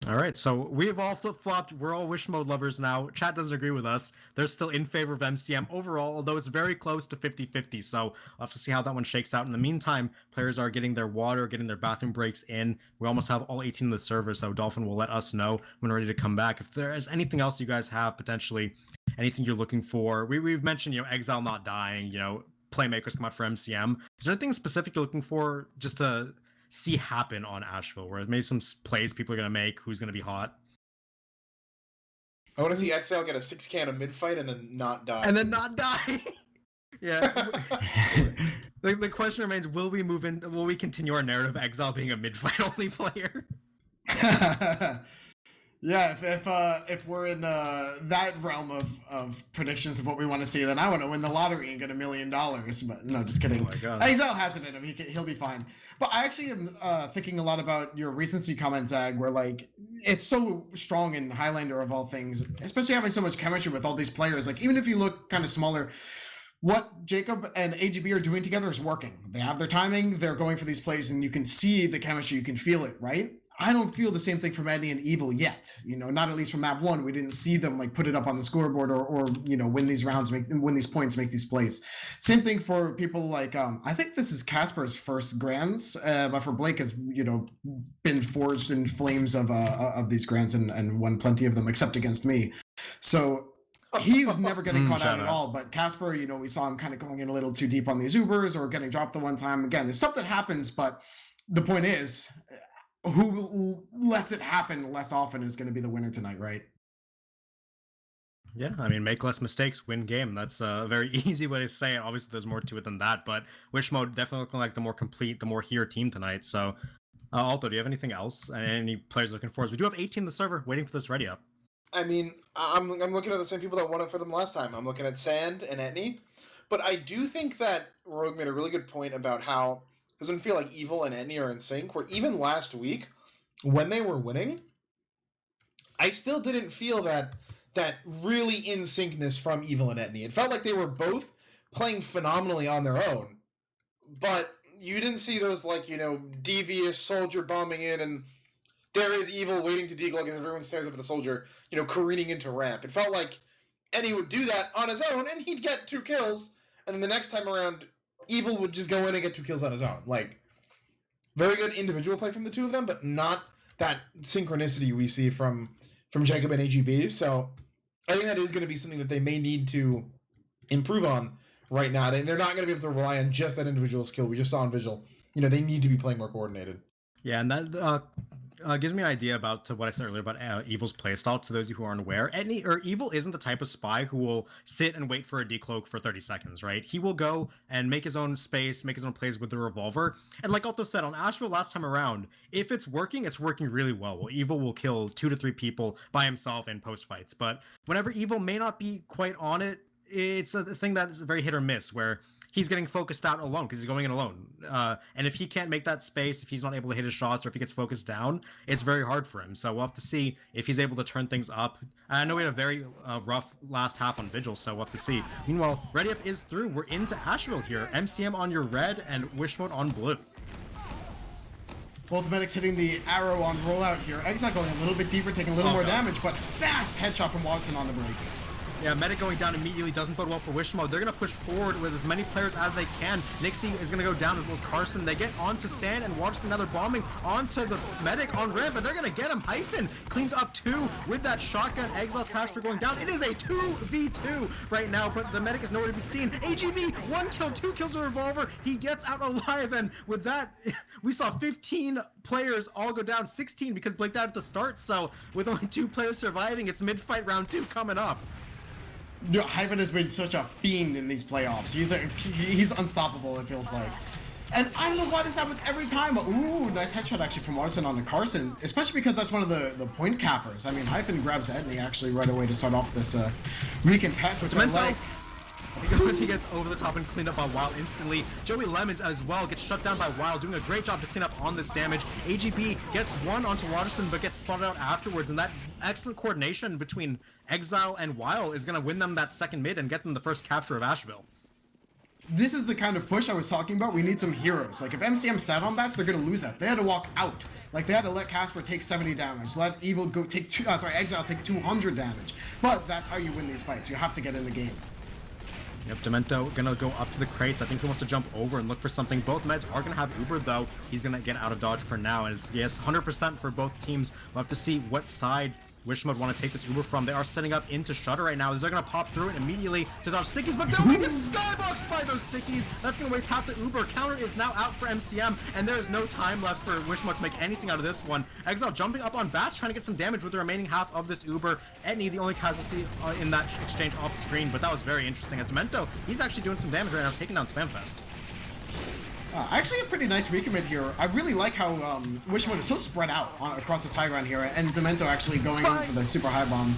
All right, so we've all flip-flopped. We're all Wish Mode lovers now. Chat doesn't agree with us. They're still in favor of MCM overall, although it's very close to 50-50, so we'll have to see how that one shakes out. In the meantime, players are getting their water, getting their bathroom breaks in. We almost have all 18 of the server, so Dolphin will let us know when we're ready to come back. If there is anything else you guys have, potentially, anything you're looking for. We've mentioned, you know, Exile not dying, you know, playmakers come out for MCM. Is there anything specific you're looking for just to see happen on Ashville, where maybe some plays people are going to make, who's going to be hot? I want to see Exile get a 6-can of mid-fight and then not die. Yeah. The question remains, will we continue our narrative of Exile being a mid-fight only player? Yeah, if we're in that realm of predictions of what we want to see, then I want to win the lottery and get $1 million. But no, just kidding. Oh my God. Exile has it in him. He'll be fine. But I actually am thinking a lot about your recency comment, Zag, where like it's so strong in Highlander of all things, especially having so much chemistry with all these players. Like even if you look kind of smaller, what Jacob and AGB are doing together is working. They have their timing. They're going for these plays, and you can see the chemistry. You can feel it, right? I don't feel the same thing from Eddie and Evil yet. You know, not at least from map 1. We didn't see them like put it up on the scoreboard or you know, win these rounds, win these points, make these plays. Same thing for people like I think this is Casper's first grands, but for Blake has, you know, been forged in flames of these grands and won plenty of them except against me. So he was never getting caught out at all. But Casper, you know, we saw him kind of going in a little too deep on these Ubers or getting dropped the one time. Again, it's stuff that happens, but the point is, who lets it happen less often is going to be the winner tonight, right? Yeah, I mean, make less mistakes, win game. That's a very easy way to say it. Obviously, there's more to it than that, but Wish Mode definitely looking like the more complete, the more here team tonight. So, Alto, do you have anything else? Any players looking for us? We do have 18 in the server waiting for this ready up. I mean, I'm looking at the same people that won it for them last time. I'm looking at Sand and Etney. But I do think that Rogue made a really good point about how it doesn't feel like Evil and Etney are in sync, where even last week, when they were winning, I still didn't feel that really in syncness from Evil and Etney. It felt like they were both playing phenomenally on their own, but you didn't see those, like, you know, devious soldier bombing in and there is Evil waiting to deglug as everyone stares up at the soldier, you know, careening into ramp. It felt like Etney would do that on his own and he'd get 2 kills, and then the next time around, Evil would just go in and get 2 kills on his own. Like, very good individual play from the two of them, but not that synchronicity we see from Jacob and AGB. So I think that is going to be something that they may need to improve on right now. They're not going to be able to rely on just that individual skill we just saw in Vigil. You know, they need to be playing more coordinated. Yeah, and that gives me an idea about what I said earlier about Evil's playstyle. To those of you who aren't aware, Evil isn't the type of spy who will sit and wait for a decloak for 30 seconds, right? He will go and make his own space, make his own plays with the revolver. And like Alto said, on Ashville last time around, if it's working really well. Well, Evil will kill 2 to 3 people by himself in post fights. But whenever Evil may not be quite on it, it's a thing that is very hit or miss, where he's getting focused out alone because he's going in alone. And if he can't make that space, if he's not able to hit his shots, or if he gets focused down, it's very hard for him. So we'll have to see if he's able to turn things up. I know we had a very rough last half on Vigil, so we'll have to see. Meanwhile, Ready Up is through. We're into Ashville here. MCM on your red and Wish Mode on blue. Both medics hitting the arrow on rollout here. Exile going a little bit deeper, taking a little more damage, but fast headshot from Watson on the break. Yeah, Medic going down immediately doesn't bode well for Wish Mode. They're going to push forward with as many players as they can. Nixie is going to go down as well as Carson. They get onto Sand and Watson. Now they're bombing onto the Medic on ramp, but they're going to get him. Hyphen cleans up 2 with that shotgun. Exile Casper going down. It is a 2v2 right now, but the Medic is nowhere to be seen. AGB, 1 kill, 2 kills with a revolver. He gets out alive, and with that, we saw 15 players all go down, 16 because Blake died at the start, so with only 2 players surviving, it's mid-fight round 2 coming up. Hyven has been such a fiend in these playoffs. He's unstoppable, it feels like. And I don't know why this happens every time, but ooh, nice headshot actually from Watterson on the Carson, especially because that's one of the point cappers. I mean, Hyphen grabs Edney actually right away to start off this recontest, which I like. He gets over the top and cleaned up by Wild instantly. Joey Lemons as well gets shut down by Wild, doing a great job to clean up on this damage. AGB gets one onto Watterson, but gets spotted out afterwards, and that excellent coordination between Exile and Wild is going to win them that second mid and get them the first capture of Ashville. This is the kind of push I was talking about. We need some heroes. Like, if MCM sat on bats, they're going to lose that. They had to walk out. Like, they had to let Casper take 70 damage. Let Evil go take Exile take 200 damage. But that's how you win these fights. You have to get in the game. Yep, Demento gonna go up to the crates. I think he wants to jump over and look for something. Both meds are gonna have Uber though. He's gonna get out of dodge for now. As yes, 100% for both teams. We'll have to see what side Wishmode want to take this Uber from. They are setting up into Shutter right now. They're going to pop through it immediately to dodge stickies, but Domi gets skyboxed by those stickies. That's going to waste half the Uber. Counter is now out for MCM, and there is no time left for Wishmode to make anything out of this one. Exile jumping up on Bats, trying to get some damage with the remaining half of this Uber. Etney, the only casualty in that exchange off screen, but that was very interesting. As Demento, he's actually doing some damage right now, taking down Spamfest. Actually a pretty nice recommit here. I really like how Wishmode is so spread out across this high ground here, and Demento actually going in for the super high bomb.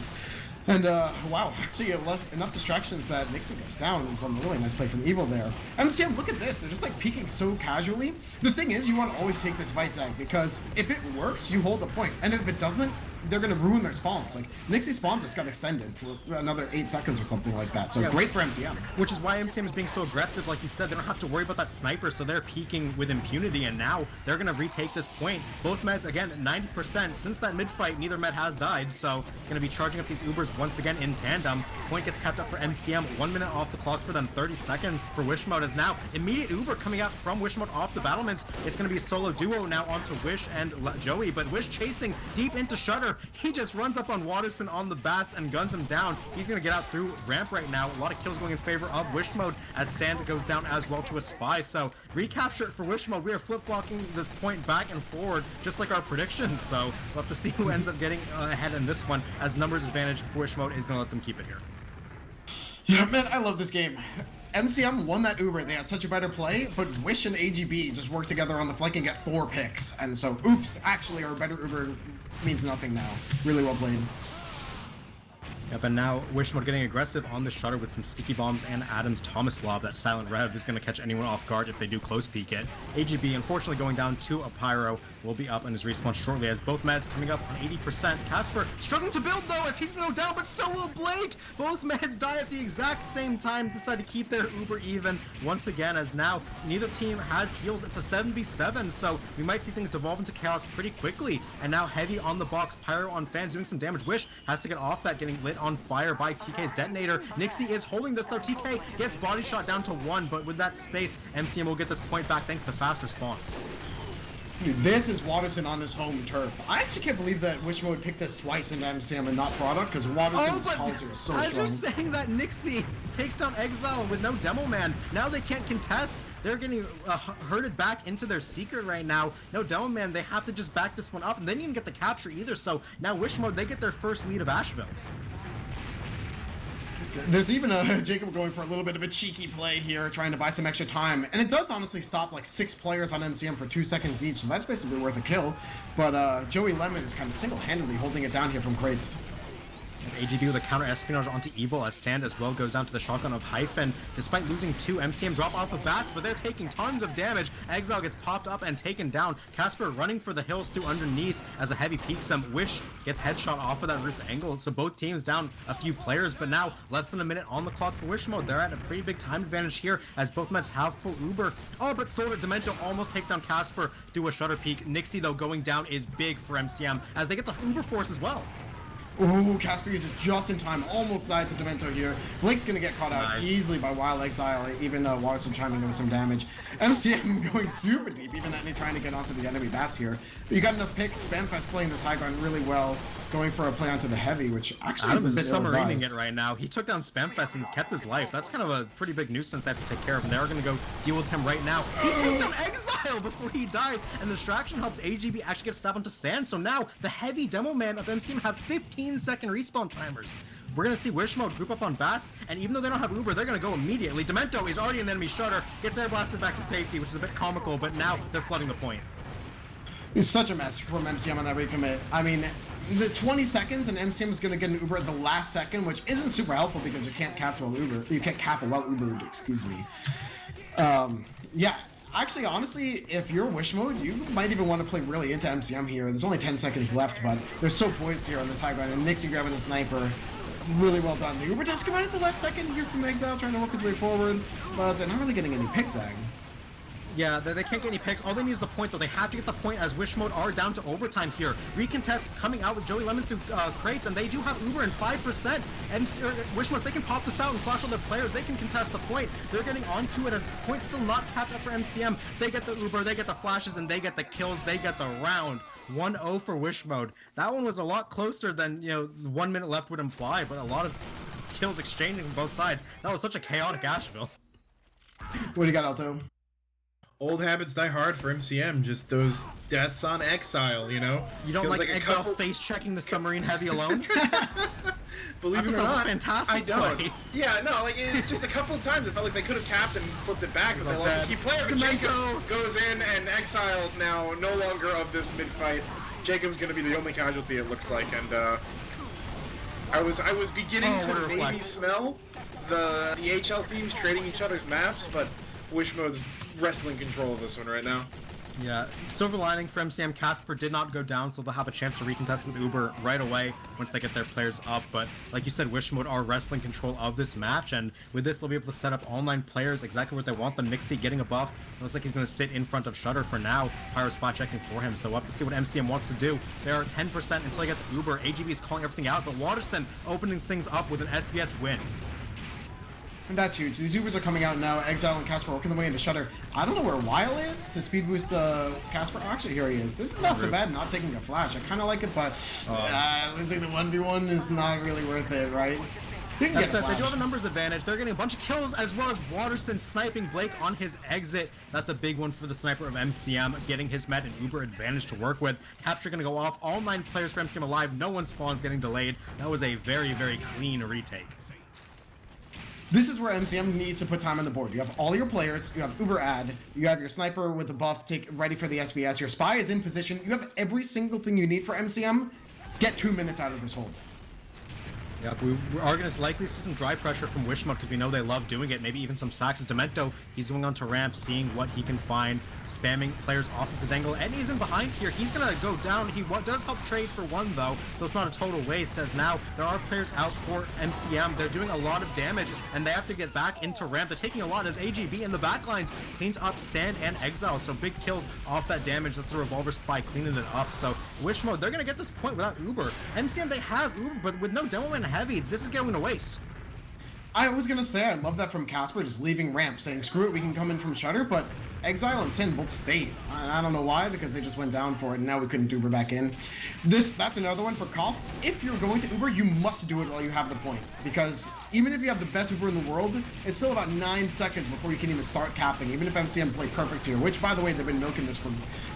And wow, actually enough distractions that Nixon goes down from a really nice play from Evil there. MCM, look at this. They're just like peeking so casually. The thing is, you want to always take this Vitzag because if it works, you hold the point. And if it doesn't, they're going to ruin their spawns. Like, Nixie's spawn just got extended for another 8 seconds or something like that. So great for MCM. Which is why MCM is being so aggressive. Like you said, they don't have to worry about that sniper, so they're peeking with impunity, and now they're going to retake this point. Both meds, again, 90%. Since that mid-fight, neither med has died, so going to be charging up these Ubers once again in tandem. Point gets kept up for MCM. 1 minute off the clock for them, 30 seconds for Wishmode is now. Immediate Uber coming out from Wishmode off the battlements. It's going to be a solo duo now onto Wish and Joey, but Wish chasing deep into Shutter. He just runs up on Watterson on the bats and guns him down. He's going to get out through ramp right now. A lot of kills going in favor of Wishmode as Sand goes down as well to a spy. So recapture it for Wishmode. We are flip-flocking this point back and forward just like our predictions. So we'll have to see who ends up getting ahead in this one, as numbers advantage for Wishmode is going to let them keep it here. Yeah, man, I love this game. MCM won that Uber. They had such a better play, but Wish and AGB just worked together on the flank and get 4 picks. And so, oops, actually our better Uber means nothing now. Really well played. Yep, and now Wishmode getting aggressive on the Shutter with some sticky bombs and Adam's Thomas Lob. That silent rev is going to catch anyone off guard if they do close peek it. AGB unfortunately going down to a Pyro, will be up in his respawn shortly as both meds coming up on 80%. Casper struggling to build though as he's going to go down, but so will Blake. Both meds die at the exact same time, decide to keep their Uber even once again, as now neither team has heals. It's a 7v7, so we might see things devolve into chaos pretty quickly. And now Heavy on the box, Pyro on fans doing some damage. Wish has to get off that, getting lit on fire by TK's detonator. Nixie is holding this though. TK gets body shot down to 1, but with that space, MCM will get this point back thanks to fast response. Dude, this is Watterson on his home turf. I actually can't believe that Wishmode picked this twice into MCM and not Product, because Watterson's policy is so strong. As you're saying that, Nixie takes down Exile with no Demo Man. Now they can't contest. They're getting herded back into their secret right now. No Demo Man, they have to just back this one up, and they didn't even get the capture either, so now Wishmode, they get their first lead of Ashville. There's even a Jacob going for a little bit of a cheeky play here, trying to buy some extra time. And it does honestly stop like 6 players on MCM for 2 seconds each, so that's basically worth a kill. But Joey Lemon is kind of single-handedly holding it down here from crates. AGB with a counter espionage onto Evil as Sand as well goes down to the shotgun of Hyphen. Despite losing 2, MCM drop off of bats, but they're taking tons of damage. Exile gets popped up and taken down. Casper running for the hills through underneath as a heavy peeks them. Wish gets headshot off of that roof angle, so both teams down a few players, but now less than a minute on the clock for Wishmode. They're at a pretty big time advantage here as both meds have full Uber. Oh, but Solder Demento almost takes down Casper through a shutter peek. Nixie though going down is big for MCM as they get the Uber force as well. Ooh, Casper uses just in time, almost died to Demento here. Blake's gonna get caught out easily by Wild Exile, even Watterson chiming in with some damage. MCM going super deep, even Etney trying to get onto the enemy bats here. But you got enough picks. Spamfest playing this high ground really well, going for a play onto the heavy, which actually is a bit ill-advised. It right now. He took down Spamfest and kept his life. That's kind of a pretty big nuisance they have to take care of, and they're gonna go deal with him right now. He takes down Exile before he dies, and the distraction helps AGB actually get stabbed onto Sand. So now the heavy Demo Man of MCM have 15-second respawn timers. we're going to see Wish Mode group up on bats, and even though they don't have Uber, they're going to go immediately. Demento is already in the enemy shutter, gets air blasted back to safety, which is a bit comical, but now they're flooding the point. It's such a mess from MCM on that recommit. I mean, the 20 seconds and MCM is going to get an Uber at the last second, which isn't super helpful because you can't cap while Uber. You can't cap while Ubered, excuse me. Yeah, actually, honestly, if you're Wish Mode, you might even want to play really into MCM here. There's only 10 seconds left, but they're so poised here on this high ground. And Nixie grabbing the sniper. Really well done. The Uber does come out at the last second here from Exile, trying to work his way forward, but they're not really getting any pick zag. Yeah, they can't get any picks. All they need is the point, though. They have to get the point as Wish Mode are down to overtime here. Recontest coming out with Joey Lemon through crates, and they do have Uber in 5%. And Wish Mode, if they can pop this out and flash all their players, they can contest the point. They're getting onto it as points still not capped up for MCM. They get the Uber, they get the flashes, and they get the kills. They get the round. 1-0 for Wish Mode. That one was a lot closer than, 1 minute left would imply, but a lot of kills exchanging from both sides. That was such a chaotic Ashville. What do you got, Alto? Old habits die hard for MCM, just those deaths on Exile, You don't Feels like a Exile couple- face-checking the submarine heavy alone? Believe it or that was a not, fantastic I don't. play. Yeah, no, it's just a couple of times it felt like they could have capped and flipped it back, but they lost a key player. But Jacob goes in, and Exile now no longer of this mid-fight. Jacob's going to be the only casualty, it looks like, and I was beginning to maybe smell the HL teams trading each other's maps, but Wish Mode's wrestling control of this one right now. Yeah, silver lining for MCM, Casper did not go down, so they'll have a chance to recontest with Uber right away once they get their players up. But like you said, Wish Mode are wrestling control of this match, and with this, they'll be able to set up online players exactly what they want them. Nixie getting a buff. It looks like he's going to sit in front of Shutter for now. Pyro spot checking for him, so we'll have to see what MCM wants to do. They are 10% until they get the Uber. AGB is calling everything out, but Waterson opening things up with an SBS win. And that's huge. These Ubers are coming out now. Exile and Casper working their way into Shutter. I don't know where Weil is to speed boost the Casper. Oh, actually, here he is. This is not so bad, not taking a flash. I kind of like it, but losing the 1v1 is not really worth it, right? That's it. They do have a numbers advantage. They're getting a bunch of kills, as well as Waterson sniping Blake on his exit. That's a big one for the sniper of MCM, getting his med and Uber advantage to work with. Capture going to go off. All 9 players for MCM alive. No one spawns getting delayed. That was a very, very clean retake. This is where MCM needs to put time on the board. You have all your players, you have Uber ad, you have your sniper with the buff ready for the SVS, your spy is in position, you have every single thing you need for MCM. Get 2 minutes out of this hold. Yeah, we are going to likely see some dry pressure from Wish Mode because we know they love doing it. Maybe even some sacks. Demento, he's going on to ramp, seeing what he can find, spamming players off of his angle, and he's in behind here. He's going to go down. He does help trade for one, though, so it's not a total waste, as now there are players out for MCM. They're doing a lot of damage, and they have to get back into ramp. They're taking a lot as AGB in the backlines cleans up Sand and Exile, so big kills off that damage. That's the Revolver Spy cleaning it up. So Wish Mode, they're going to get this point without Uber. MCM, they have Uber, but with no demo and heavy, this is going to waste. I was gonna say I love that from Casper, just leaving ramp, saying screw it, we can come in from Shutter, but Exile and Sin both stayed. I don't know why, because they just went down for it, and now we couldn't Uber back in. That's another one for Koff. If you're going to Uber, you must do it while you have the point, because even if you have the best Uber in the world, it's still about 9 seconds before you can even start capping, even if MCM play perfect here, which, by the way, they've been milking this for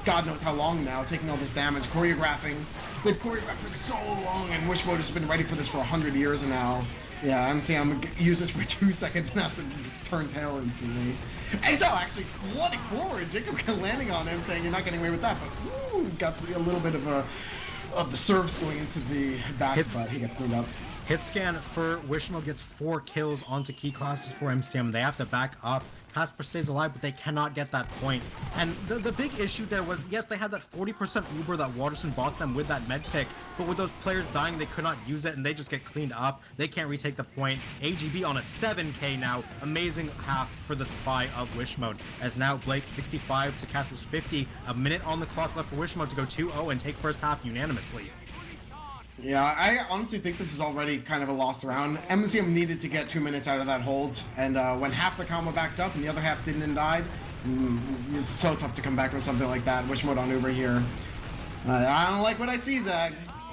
God knows how long now, taking all this damage, choreographing. They've choreographed for so long, and Wish Mode has been ready for this for 100 years now. Yeah, MCM use this for 2 seconds and has to turn tail instantly. Exile actually flooding forward. Jacob landing on him, saying you're not getting away with that, but ooh, got a little bit of the serves going into the bats, but he gets cleaned up. Hit scan for Wish Mode gets 4 kills onto key classes for MCM. They have to back up. Casper stays alive, but they cannot get that point. And the big issue there was, yes, they had that 40% Uber that Waterson bought them with that med pick, but with those players dying, they could not use it, and they just get cleaned up. They can't retake the point. AGB on a 7k now. Amazing half for the spy of Wish Mode, as now Blake 65 to Casper's 50. A minute on the clock left for Wish Mode to go 2-0 and take first half unanimously. Yeah, I honestly think this is already kind of a lost round. MCM needed to get 2 minutes out of that hold, and when half the combo backed up and the other half didn't and died, it's so tough to come back from something like that. Wish Mode on Uber here. I don't like what I see, Zach.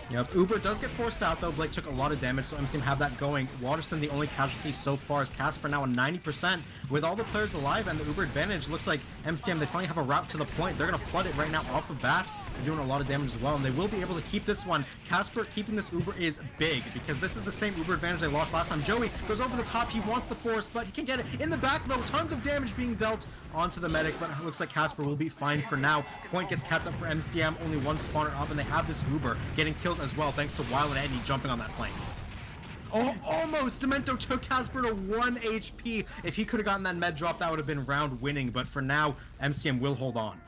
Yep, Uber does get forced out though. Blake took a lot of damage, so MCM have that going. Waterson, the only casualty so far, is Casper now on 90%. With all the players alive and the Uber advantage, looks like MCM, they finally have a route to the point. They're going to flood it right now off of bats. doing a lot of damage as well, and they will be able to keep this one. Casper keeping this Uber is big, because this is the same Uber advantage they lost last time. Joey goes over the top, he wants the force, but he can get it in the back though. Tons of damage being dealt onto the medic, but it looks like Casper will be fine for now. Point gets capped up for MCM, only one spawner up, and they have this Uber getting kills as well, thanks to Wild and Eddie jumping on that flank. Oh, almost! Demento took Casper to 1 HP. If he could have gotten that med drop, that would have been round winning, but for now, MCM will hold on.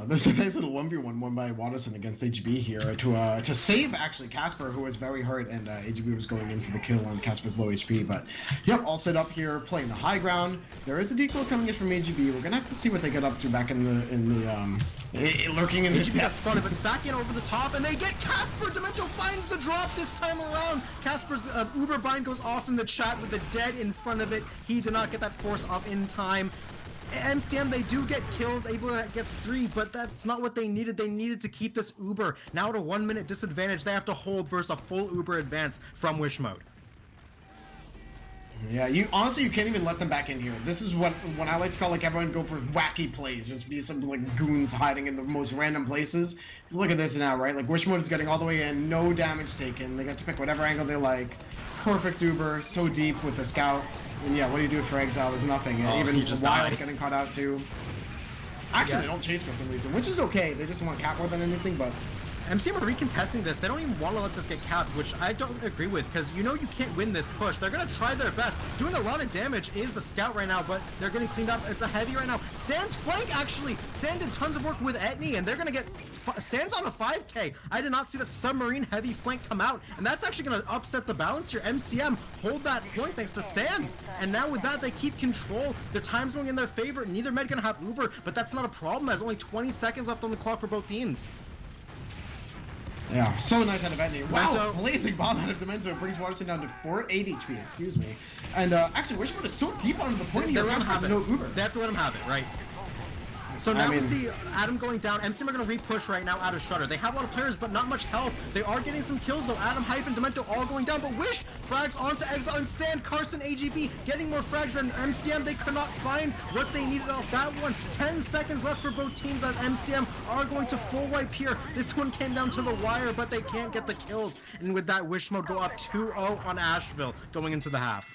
There's a nice little 1v1 won by Watterson against AGB here to save actually Casper, who was very hurt, and AGB was going in for the kill on Casper's low HP. But yep, all set up here, playing the high ground. There is a decoy coming in from AGB. We're gonna have to see what they get up to back in the lurking in the AGB got spotted, but Sakian over the top, and they get Casper. Demento finds the drop this time around. Casper's Uber bind goes off in the chat with the dead in front of it. He did not get that force off in time. MCM, they do get kills. Ava gets 3, but that's not what they needed. They needed to keep this Uber. Now at a 1 minute disadvantage, they have to hold versus a full Uber advance from Wish mode. Yeah, you honestly, you can't even let them back in here. This is what I like to call, like, everyone go for wacky plays. Just be some like goons hiding in the most random places. Just look at this now, right? Like, Wish mode is getting all the way in, no damage taken. They get to pick whatever angle they like. Perfect Uber, so deep with the scout. And yeah, what do you do for Exile? There's nothing. Even just Wild's died. getting caught out too. Actually, they don't chase for some reason, which is okay. They just want cap more than anything, but... MCM are recontesting this. They don't even want to let this get capped, which I don't agree with, because you know you can't win this push. They're going to try their best. Doing a lot of damage is the scout right now, but they're getting cleaned up. It's a heavy right now. Sand's flank, actually. Sand did tons of work with Etney, and they're going to get... Sand's on a 5k. I did not see that submarine heavy flank come out, and that's actually going to upset the balance here. MCM hold that point thanks to Sand, and now with that, they keep control. The time's going in their favor. Neither med going to have Uber, but that's not a problem. There's only 20 seconds left on the clock for both teams. Yeah, so nice out of Etney. Wow, Demento. blazing bomb out of Demento brings Watterson down to 8 HP, excuse me. And actually, Wish mode is so deep onto the point here, has no Uber. They have to let him have it, right? So now we see Adam going down. MCM are going to re-push right now out of Shutter. They have a lot of players, but not much health. They are getting some kills, though. Adam, Hype, and Demento all going down, but Wish frags onto Exile and Sand, Carson, AGB getting more frags than MCM. They could not find what they needed off that one. 10 seconds left for both teams as MCM are going to full wipe here. This one came down to the wire, but they can't get the kills. And with that, Wish mode go up 2-0 on Ashville going into the half.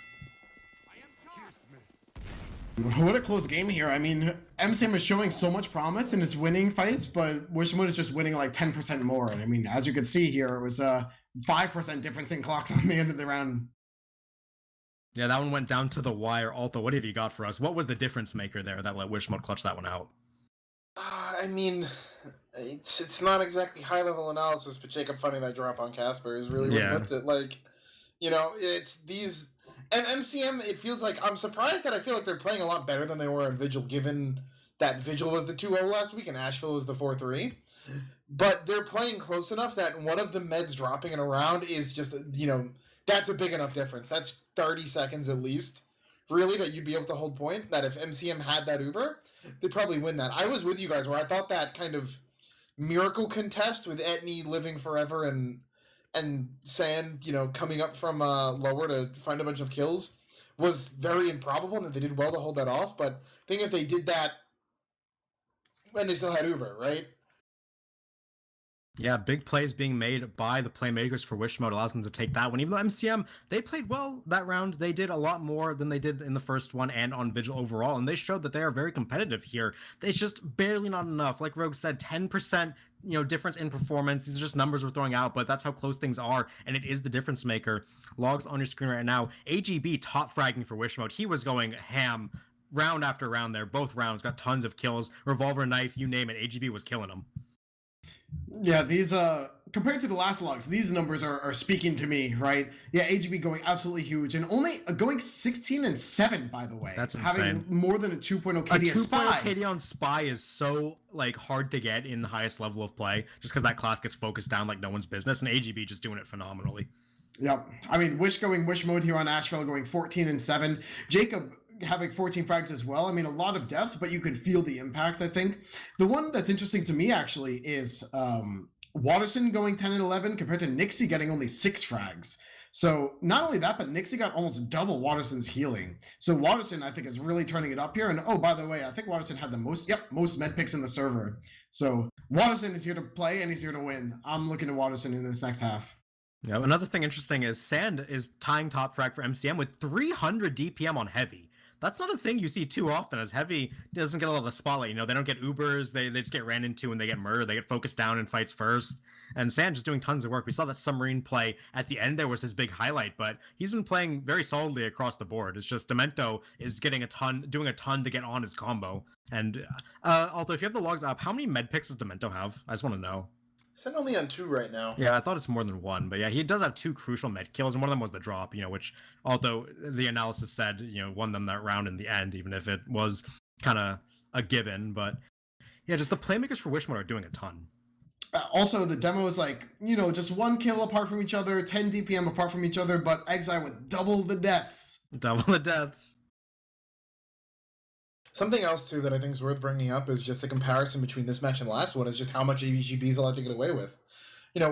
What a close game here. I mean, MCM is showing so much promise in his winning fights, but Wish mode is just winning like 10% more. And I mean, as you can see here, it was a 5% difference in clocks on the end of the round. Yeah, that one went down to the wire. Alto, what have you got for us? What was the difference maker there that let Wish mode clutch that one out? I mean, it's not exactly high level analysis, but Jacob finding that drop on Casper is really what flipped it. Like, you know, it's these. And MCM, it feels like, I'm surprised that I feel like they're playing a lot better than they were in Vigil, given that Vigil was the 2-0 last week and Ashville was the 4-3. But they're playing close enough that one of the meds dropping in a round is just, you know, that's a big enough difference. That's 30 seconds at least, really, that you'd be able to hold point. That if MCM had that Uber, they'd probably win that. I was with you guys where I thought that kind of miracle contest with Etney living forever and Sand, you know, coming up from lower to find a bunch of kills was very improbable, and that they did well to hold that off. But I think if they did that when they still had Uber, right? Yeah, big plays being made by the playmakers for Wish mode allows them to take that one. Even though MCM, they played well that round. They did a lot more than they did in the first one and on Vigil overall, and they showed that they are very competitive here. It's just barely not enough. Like Rogue said, 10%, you know, difference in performance. These are just numbers we're throwing out, but that's how close things are, and it is the difference maker. Logs on your screen right now. AGB top fragging for Wish mode. He was going ham round after round there. Both rounds got tons of kills. Revolver, knife, you name it. AGB was killing them. Yeah, these compared to the last logs, these numbers are speaking to me, right? Yeah, AGB going absolutely huge, and only going 16-7, by the way. That's insane. Having more than a 2.0 KD. A 2.0 KD on Spy is so like hard to get in the highest level of play, just because that class gets focused down like no one's business, and AGB just doing it phenomenally. Yep. I mean, Wish going Wish mode here on Ashville, going 14-7. Jacob having 14 frags as well. I mean, a lot of deaths, but you can feel the impact, I think. The one that's interesting to me, actually, is Watterson going 10-11 compared to Nixie getting only 6 frags. So not only that, but Nixie got almost double Watterson's healing. So Watterson, I think, is really turning it up here. And oh, by the way, I think Watterson had the most med picks in the server. So Watterson is here to play and he's here to win. I'm looking at Watterson in this next half. Yeah, another thing interesting is Sand is tying top frag for MCM with 300 DPM on Heavy. That's not a thing you see too often, as Heavy doesn't get a lot of the spotlight. You know, they don't get Ubers, they just get ran into and they get murdered. They get focused down in fights first. And Sand just doing tons of work. We saw that Submarine play at the end there was his big highlight, but he's been playing very solidly across the board. It's just Demento is doing a ton to get on his combo. And although if you have the logs up, how many med picks does Demento have? I just want to know. Send only on 2 right now. Yeah, I thought it's more than 1, but yeah, he does have 2 crucial med kills, and one of them was the drop, which, although the analysis said, won them that round in the end, even if it was kind of a given, but yeah, just the playmakers for Wishmode are doing a ton. Also, the demo is like, just 1 kill apart from each other, 10 DPM apart from each other, but Exile with double the deaths. Double the deaths. Something else, too, that I think is worth bringing up is just the comparison between this match and the last one is just how much AGB is allowed to get away with.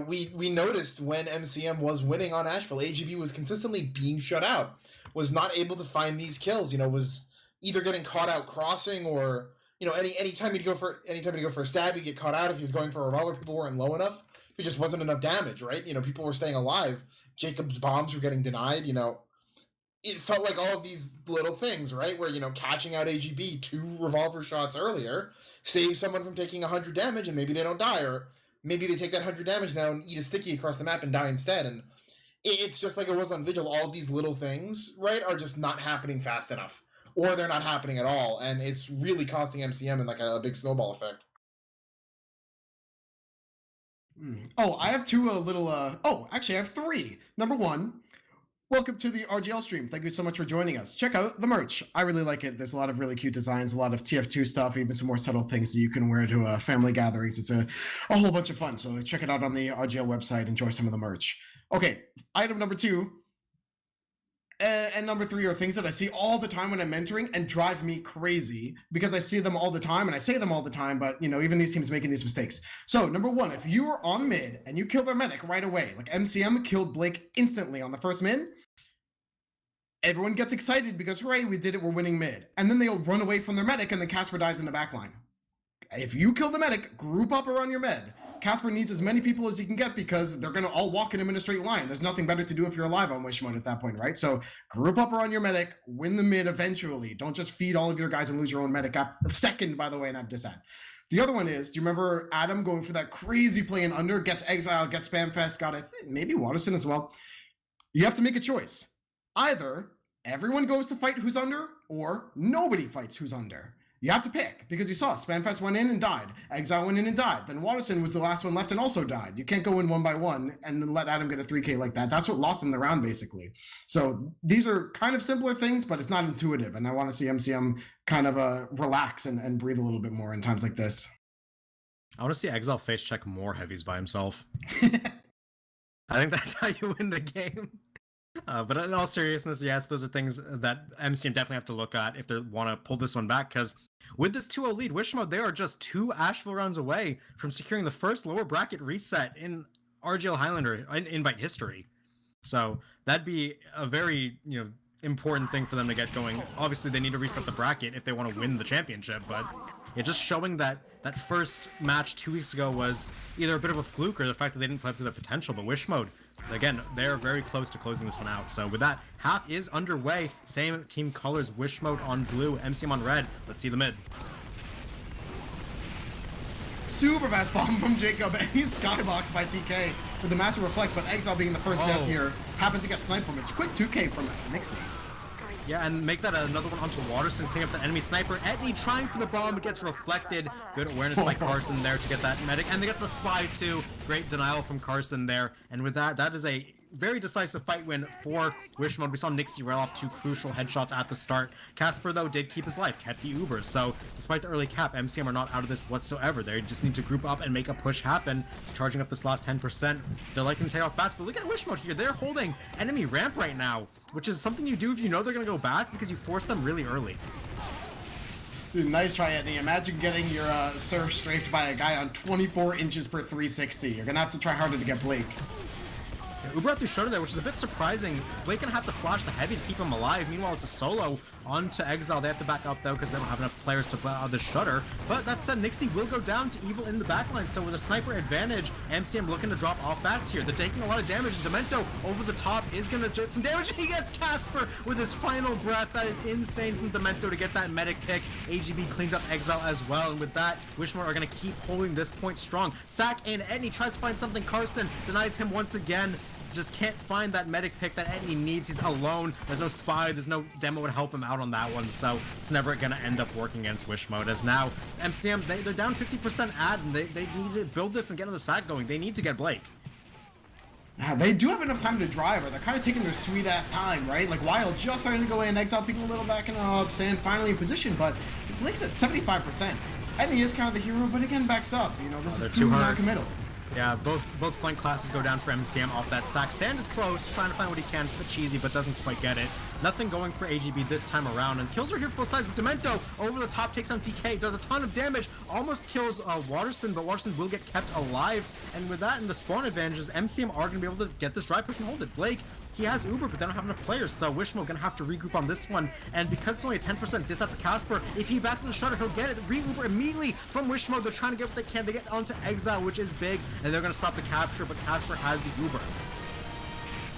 We noticed when MCM was winning on Ashville, AGB was consistently being shut out, was not able to find these kills, was either getting caught out crossing or, anytime he'd go for a stab, he'd get caught out. If he was going for a revolver, people weren't low enough. There just wasn't enough damage, right? People were staying alive. Jacob's bombs were getting denied, It felt like all of these little things, right? Where, catching out AGB 2 revolver shots earlier saves someone from taking 100 damage and maybe they don't die, or maybe they take that 100 damage now and eat a sticky across the map and die instead. And it's just like it was on Vigil. All of these little things, right, are just not happening fast enough, or they're not happening at all. And it's really costing MCM in like a big snowball effect. Oh, I have 2 actually I have 3. Number 1, welcome to the RGL stream. Thank you so much for joining us. Check out the merch. I really like it. There's a lot of really cute designs, a lot of TF2 stuff, even some more subtle things that you can wear to family gatherings. It's a whole bunch of fun. So check it out on the RGL website. Enjoy some of the merch. Okay, item number 2 and number 3 are things that I see all the time when I'm mentoring and drive me crazy because I see them all the time and I say them all the time, but even these teams making these mistakes. So number 1, if you are on mid and you kill their medic right away, like MCM killed Blake instantly on the first mid, everyone gets excited because, hooray, we did it, we're winning mid. And then they'll run away from their medic and then Casper dies in the backline. If you kill the medic, group up around your med. Casper needs as many people as he can get because they're going to all walk him in a straight line. There's nothing better to do if you're alive on Wish mode at that point, right? So group up around your medic, win the mid eventually. Don't just feed all of your guys and lose your own medic. Second, by the way, and I've disad. The other one is, do you remember Adam going for that crazy play in under, gets Exile, gets Spamfest, got it, maybe Watterson as well? You have to make a choice. Either everyone goes to fight who's under, or nobody fights who's under. You have to pick, because you saw Spamfest went in and died. Exile went in and died. Then Watterson was the last one left and also died. You can't go in 1 by 1 and then let Adam get a 3K like that. That's what lost him the round, basically. So these are kind of simpler things, but it's not intuitive. And I want to see MCM kind of relax and breathe a little bit more in times like this. I want to see Exile face check more heavies by himself. I think that's how you win the game. But in all seriousness, yes, those are things that MCM definitely have to look at if they want to pull this one back, because with this 2-0 lead, Wish mode, they are just 2 Ashville rounds away from securing the first lower bracket reset in RGL Highlander invite history. So that'd be a very, important thing for them to get going. Obviously, they need to reset the bracket if they want to win the championship, but just showing that first match 2 weeks ago was either a bit of a fluke or the fact that they didn't play up to their potential. But Wish mode, again, they're very close to closing this one out. So with that, half is underway. Same team colors, Wish mode on blue, MCM on red. Let's see the mid. Super fast bomb from Jacob, and he's skyboxed by TK with the massive reflect, but Exile being the first death here happens to get sniped from it. Quick 2K from Nixie. Yeah, and make that another one onto Watterson, clean up the enemy sniper. Etney trying for the bomb, but gets reflected. Good awareness by Carson there to get that medic, and they get the spy too. Great denial from Carson there, and with that, that is a very decisive fight win for Wish mode. We saw Nixie rail off 2 crucial headshots at the start. Casper, though, did keep his life, kept the Ubers. So despite the early cap, MCM are not out of this whatsoever. They just need to group up and make a push happen, charging up this last 10%. They're liking to take off bats, but look at Wish mode here. They're holding enemy ramp right now, which is something you do if you know they're going to go bats, because you force them really early. Dude, nice try, Eddie. Imagine getting your surf strafed by a guy on 24 inches per 360. You're going to have to try harder to get Blake. Uber out through Shutter there, which is a bit surprising. Blake gonna have to flash the heavy to keep him alive. Meanwhile, it's a solo onto Exile. They have to back up though because they don't have enough players to play out the Shutter. But that said, Nixie will go down to Evil in the backline. So with a sniper advantage, MCM looking to drop off bats here. They're taking a lot of damage. Demento over the top is gonna get some damage. He gets Casper with his final breath. That is insane from Demento to get that medic pick. AGB cleans up Exile as well. And with that, Wishmore are gonna keep holding this point strong. Sack and Etney tries to find something. Carson denies him once again. Just can't find that medic pick that Etney needs. He's alone. There's no spy. There's no demo to help him out on that one. So it's never going to end up working against Wish Mode. As now, MCM, they're down 50% ad, and they need to build this and get another sack going. They need to get Blake. Yeah, they do have enough time to drive, or they're kind of taking their sweet-ass time, right? Like, Wild just starting to go in, Exile peeking a little back and up, Sand finally in position, but Blake's at 75%. Etney is kind of the hero, but again, backs up. You know, this is too non-committal. Yeah, both flank classes go down for MCM off that sack. Sand is close, trying to find what he can. It's a bit cheesy, but doesn't quite get it. Nothing going for AGB this time around, and kills are here for both sides. But Demento over the top takes out DK, does a ton of damage, almost kills Waterson, but Waterson will get kept alive. And with that and the spawn advantages, MCM are going to be able to get this drive push and hold it. Blake, he has Uber, but they don't have enough players, so Wishmo gonna have to regroup on this one. And because it's only a 10% dis after Casper, if he backs in the Shutter, he'll get it. Re-Uber immediately from Wishmo. They're trying to get what they can. They get onto Exile, which is big, and they're gonna stop the capture, but Casper has the Uber.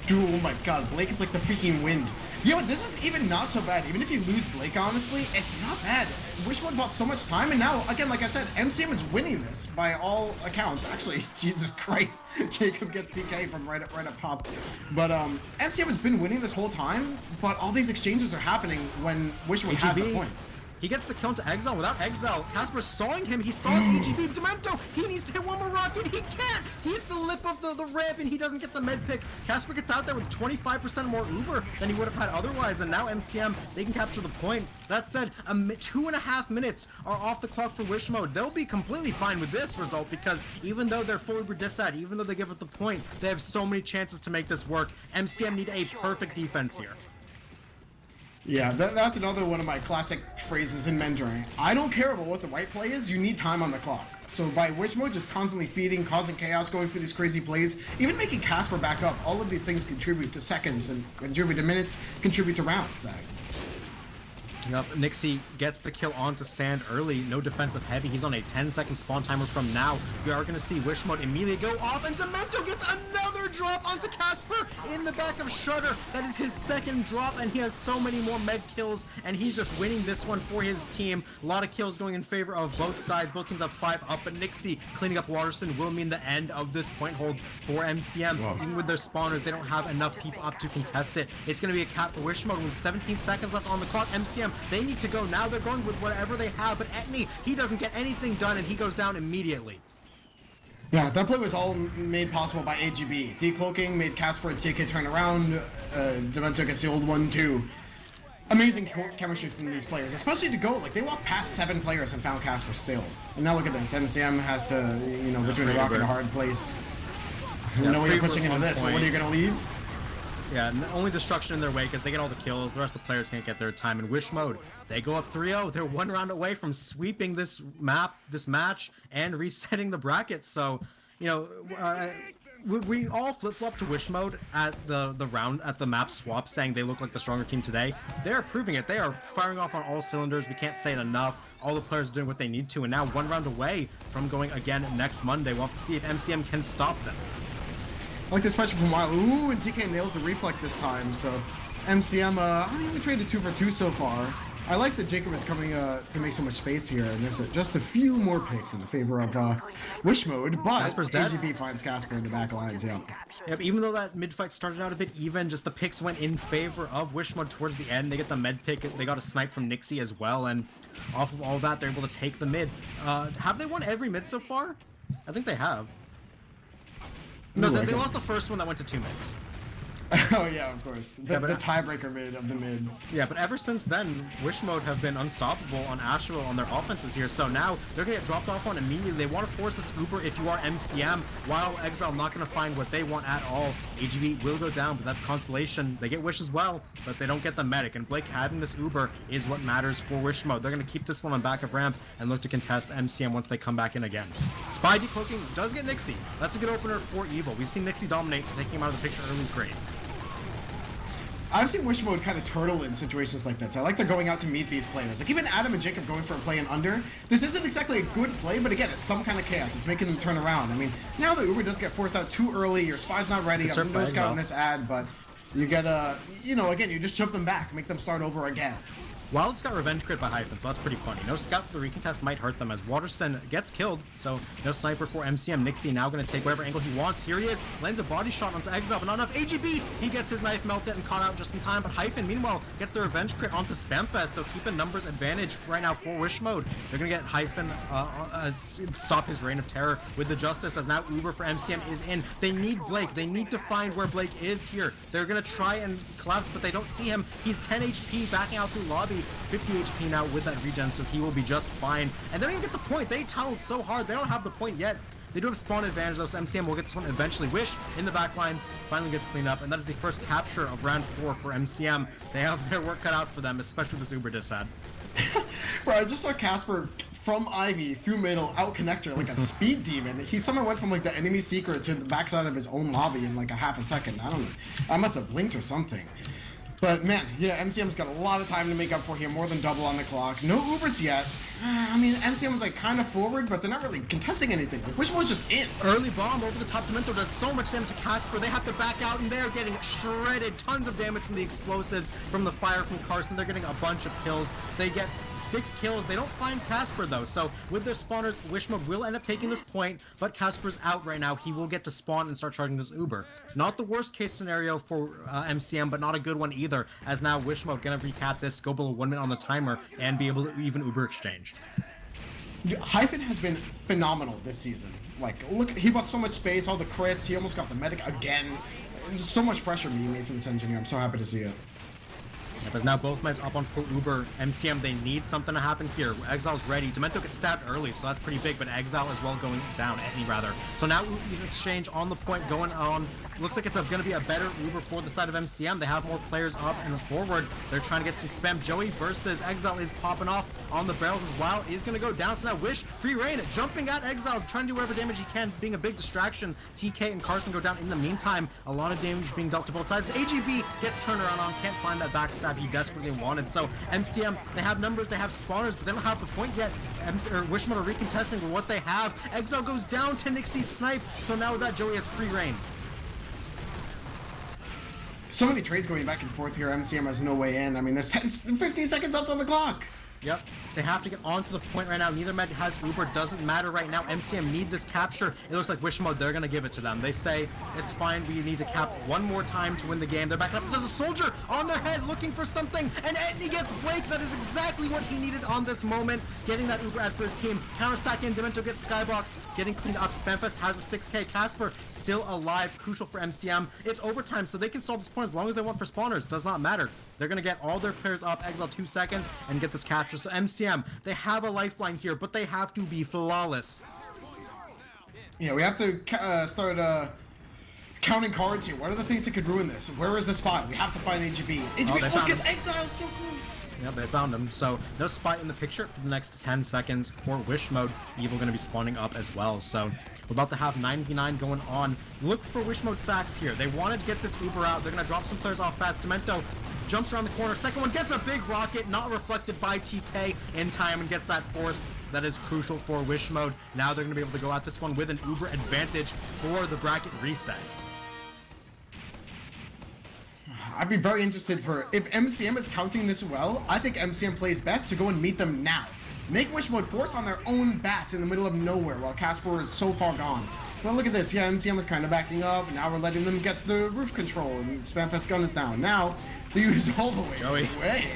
Dude, oh my god, Blake is like the freaking wind. You know what, this is even not so bad. Even if you lose Blake, honestly, it's not bad. Wishmode bought so much time, and now, again, like I said, MCM is winning this by all accounts. Actually, Jesus Christ, Jacob gets DK from right up top. But MCM has been winning this whole time, but all these exchanges are happening when Wishmode has the point. He gets the kill into Exile. Without Exile, Casper sawing him. He saw his AGB. Demento, he needs to hit one more rocket. He can't. He hits the lip of the ramp, and he doesn't get the med pick. Casper gets out there with 25% more Uber than he would have had otherwise, and now MCM, they can capture the point. That said, 2.5 minutes are off the clock for Wish Mode. They'll be completely fine with this result because even though they're full Uber disad, even though they give up the point, they have so many chances to make this work. MCM need a perfect defense here. Yeah, that's another one of my classic phrases in mentoring. I don't care about what the right play is, you need time on the clock. So by Wish Mode just constantly feeding, causing chaos, going through these crazy plays, even making Casper back up, all of these things contribute to seconds and contribute to minutes, contribute to rounds, Zach. Yep, Nixie gets the kill onto Sand early. No defensive heavy. He's on a 10-second spawn timer from now. We are going to see Wish Mode immediately go off, and Demento gets another drop onto Casper in the back of Shutter. That is his second drop, and he has so many more med kills, and he's just winning this one for his team. A lot of kills going in favor of both sides. Both teams have 5 up, but Nixie cleaning up Waterson will mean the end of this point hold for MCM. Whoa. Even with their spawners, they don't have enough people up to contest it. It's going to be a cap for Wish Mode with 17 seconds left on the clock. MCM, they need to go now. They're going with whatever they have, but Etney, he doesn't get anything done, and he goes down immediately. Yeah, that play was all made possible by AGB. Decloaking made Casper and TK turn around. Demento gets the old one too. Amazing chemistry from these players, especially to go, like, they walked past 7 players and found Casper still. And now look at this, MCM has to, you know, between a rock and a hard place. You know, you're pushing into this, but what are you going to leave? Yeah, and the only destruction in their way because they get all the kills. The rest of the players can't get their time. In Wish Mode, they go up 3-0. They're 1 round away from sweeping this match, and resetting the bracket. So, you know, we all flip-flop to Wish Mode at the map swap, saying they look like the stronger team today. They're proving it. They are firing off on all cylinders. We can't say it enough. All the players are doing what they need to, and now 1 round away from going again next Monday. We'll have to see if MCM can stop them. I like this pressure from Wild. Ooh, and TK nails the reflect this time. So MCM, I don't even traded 2 for 2 so far. I like that Jacob is coming to make so much space here, and there's just a few more picks in the favor of Wish Mode, but AGB finds Casper in the back lines, yeah. Yep, even though that mid fight started out a bit even, just the picks went in favor of Wish Mode towards the end. They get the med pick, they got a snipe from Nixie as well, and off of all that, they're able to take the mid. Have they won every mid so far? I think they have. No, they lost the first one that went to 2 mids. Oh yeah, of course. The tiebreaker mid of the mids. Yeah, but ever since then, Wish Mode have been unstoppable on Ashville on their offenses here. So now they're gonna get dropped off on immediately. They want to force this Uber if you are MCM, while Exile not gonna find what they want at all. AGB will go down, but that's consolation. They get Wish as well, but they don't get the medic. And Blake having this Uber is what matters for Wish Mode. They're gonna keep this one on back of ramp and look to contest MCM once they come back in again. Spy decloaking does get Nixie. That's a good opener for Evil. We've seen Nixie dominate, so taking him out of the picture early is great. I've seen Wish Mode kind of turtle in situations like this. I like they're going out to meet these players. Like even Adam and Jacob going for a play in under. This isn't exactly a good play, but again, it's some kind of chaos. It's making them turn around. I mean, now the Uber does get forced out too early. Your spy's not ready. I'm no scout in this ad, but you get again, you just jump them back, make them start over again. Wild's got revenge crit by Hyphen, so that's pretty funny. No scout for the recontest might hurt them as Waterson gets killed, so no sniper for MCM. Nixie now going to take whatever angle he wants. Here he is, lands a body shot onto Exile, but not enough. AGB, he gets his knife melted and caught out just in time, but Hyphen, meanwhile, gets the revenge crit onto Spamfest, so keeping numbers advantage right now for Wish Mode. They're going to get Hyphen, stop his reign of terror with the Justice, as now Uber for MCM is in. They need Blake. They need to find where Blake is here. They're going to try and collapse, but they don't see him. He's 10 HP, backing out through lobby, 50 HP now with that regen, so he will be just fine. And they don't even get the point. They tunneled so hard. They don't have the point yet. They do have spawn advantage though, so MCM will get this one eventually. Wish in the back line finally gets cleaned up, and that is the first capture of round 4 for MCM. They have their work cut out for them, especially with this Uber diss ad. Bro, I just saw Casper from Ivy through middle out connector like a speed demon. He somehow went from like the enemy secret to the backside of his own lobby in like a half a second. I don't know. I must have blinked or something. But man, yeah, MCM's got a lot of time to make up for here, more than double on the clock. No Ubers yet. I mean, MCM was like kind of forward, but they're not really contesting anything. Like, which one's just in? Early bomb over the top. Demento does so much damage to Casper. They have to back out, and they're getting shredded. Tons of damage from the explosives, from the fire from Carson. They're getting a bunch of kills. They get 6 kills. They don't find Casper, though. So with their spawners, Wish Mode will end up taking this point, but Casper's out right now. He will get to spawn and start charging this Uber. Not the worst case scenario for MCM, but not a good one either, as now Wish Mode gonna recap this, go below 1 minute on the timer, and be able to even Uber exchange. Hyphen has been phenomenal this season. Like, look, he bought so much space, all the crits, he almost got the medic again. Just so much pressure being made for this engineer. I'm so happy to see it. Yep, as now both meds up on full Uber. MCM, they need something to happen here. Exile's ready. Demento gets stabbed early, so that's pretty big, but Exile as well going down, rather. So now Uber exchange on the point going on. Looks like it's going to be a better Uber for the side of MCM. They have more players up and forward. They're trying to get some spam. Joey versus Exile is popping off on the barrels as well. Is going to go down. So now Wish, free reign, jumping at Exile, trying to do whatever damage he can, being a big distraction. TK and Carson go down in the meantime. A lot of damage being dealt to both sides. AGB gets turned around on, can't find that backstab he desperately wanted. So MCM, they have numbers, they have spawners, but they don't have the point yet. Wish Mode are recontesting with what they have. Exile goes down to Nixie's snipe. So now with that, Joey has free reign. So many trades going back and forth here. MCM has no way in. I mean, there's 15 seconds left on the clock. Yep, they have to get onto the point right now. Neither med has Uber, doesn't matter right now. MCM need this capture. It looks like Wish Mode, they're gonna give it to them. They say, it's fine, we need to cap one more time to win the game. They're backing up. There's a soldier on their head looking for something, and Etney gets Blake. That is exactly what he needed on this moment. Getting that Uber ad for his team. Counter sack in, Demento gets Skybox, getting cleaned up. Spamfest has a 6k. Casper still alive, crucial for MCM. It's overtime, so they can solve this point as long as they want for spawners. Does not matter. They're gonna get all their players up, Exile 2 seconds, and get this capture. So MCM, they have a lifeline here, but they have to be flawless. Yeah, we have to start counting cards here. What are the things that could ruin this? Where is the spot? We have to find AGB. AGB almost gets exiled, so close. Yeah, they found him. So no spot in the picture for the next 10 seconds for Wish Mode. Evil going to be spawning up as well. So we're about to have 99 going on. Look for Wish Mode sacks here. They wanted to get this Uber out. They're going to drop some players off bats. Demento jumps around the corner. Second one gets a big rocket, not reflected by TK in time, and gets that force. That is crucial for Wish Mode. Now they're going to be able to go at this one with an Uber advantage for the bracket reset. I'd be very interested for, if MCM is counting this well, I think MCM plays best to go and meet them now. Make Wish Mode force on their own bats in the middle of nowhere while Casper is so far gone. Well, look at this. Yeah, MCM is kind of backing up. Now we're letting them get the roof control, and Spamfest gun is down. Now, they use all the way away.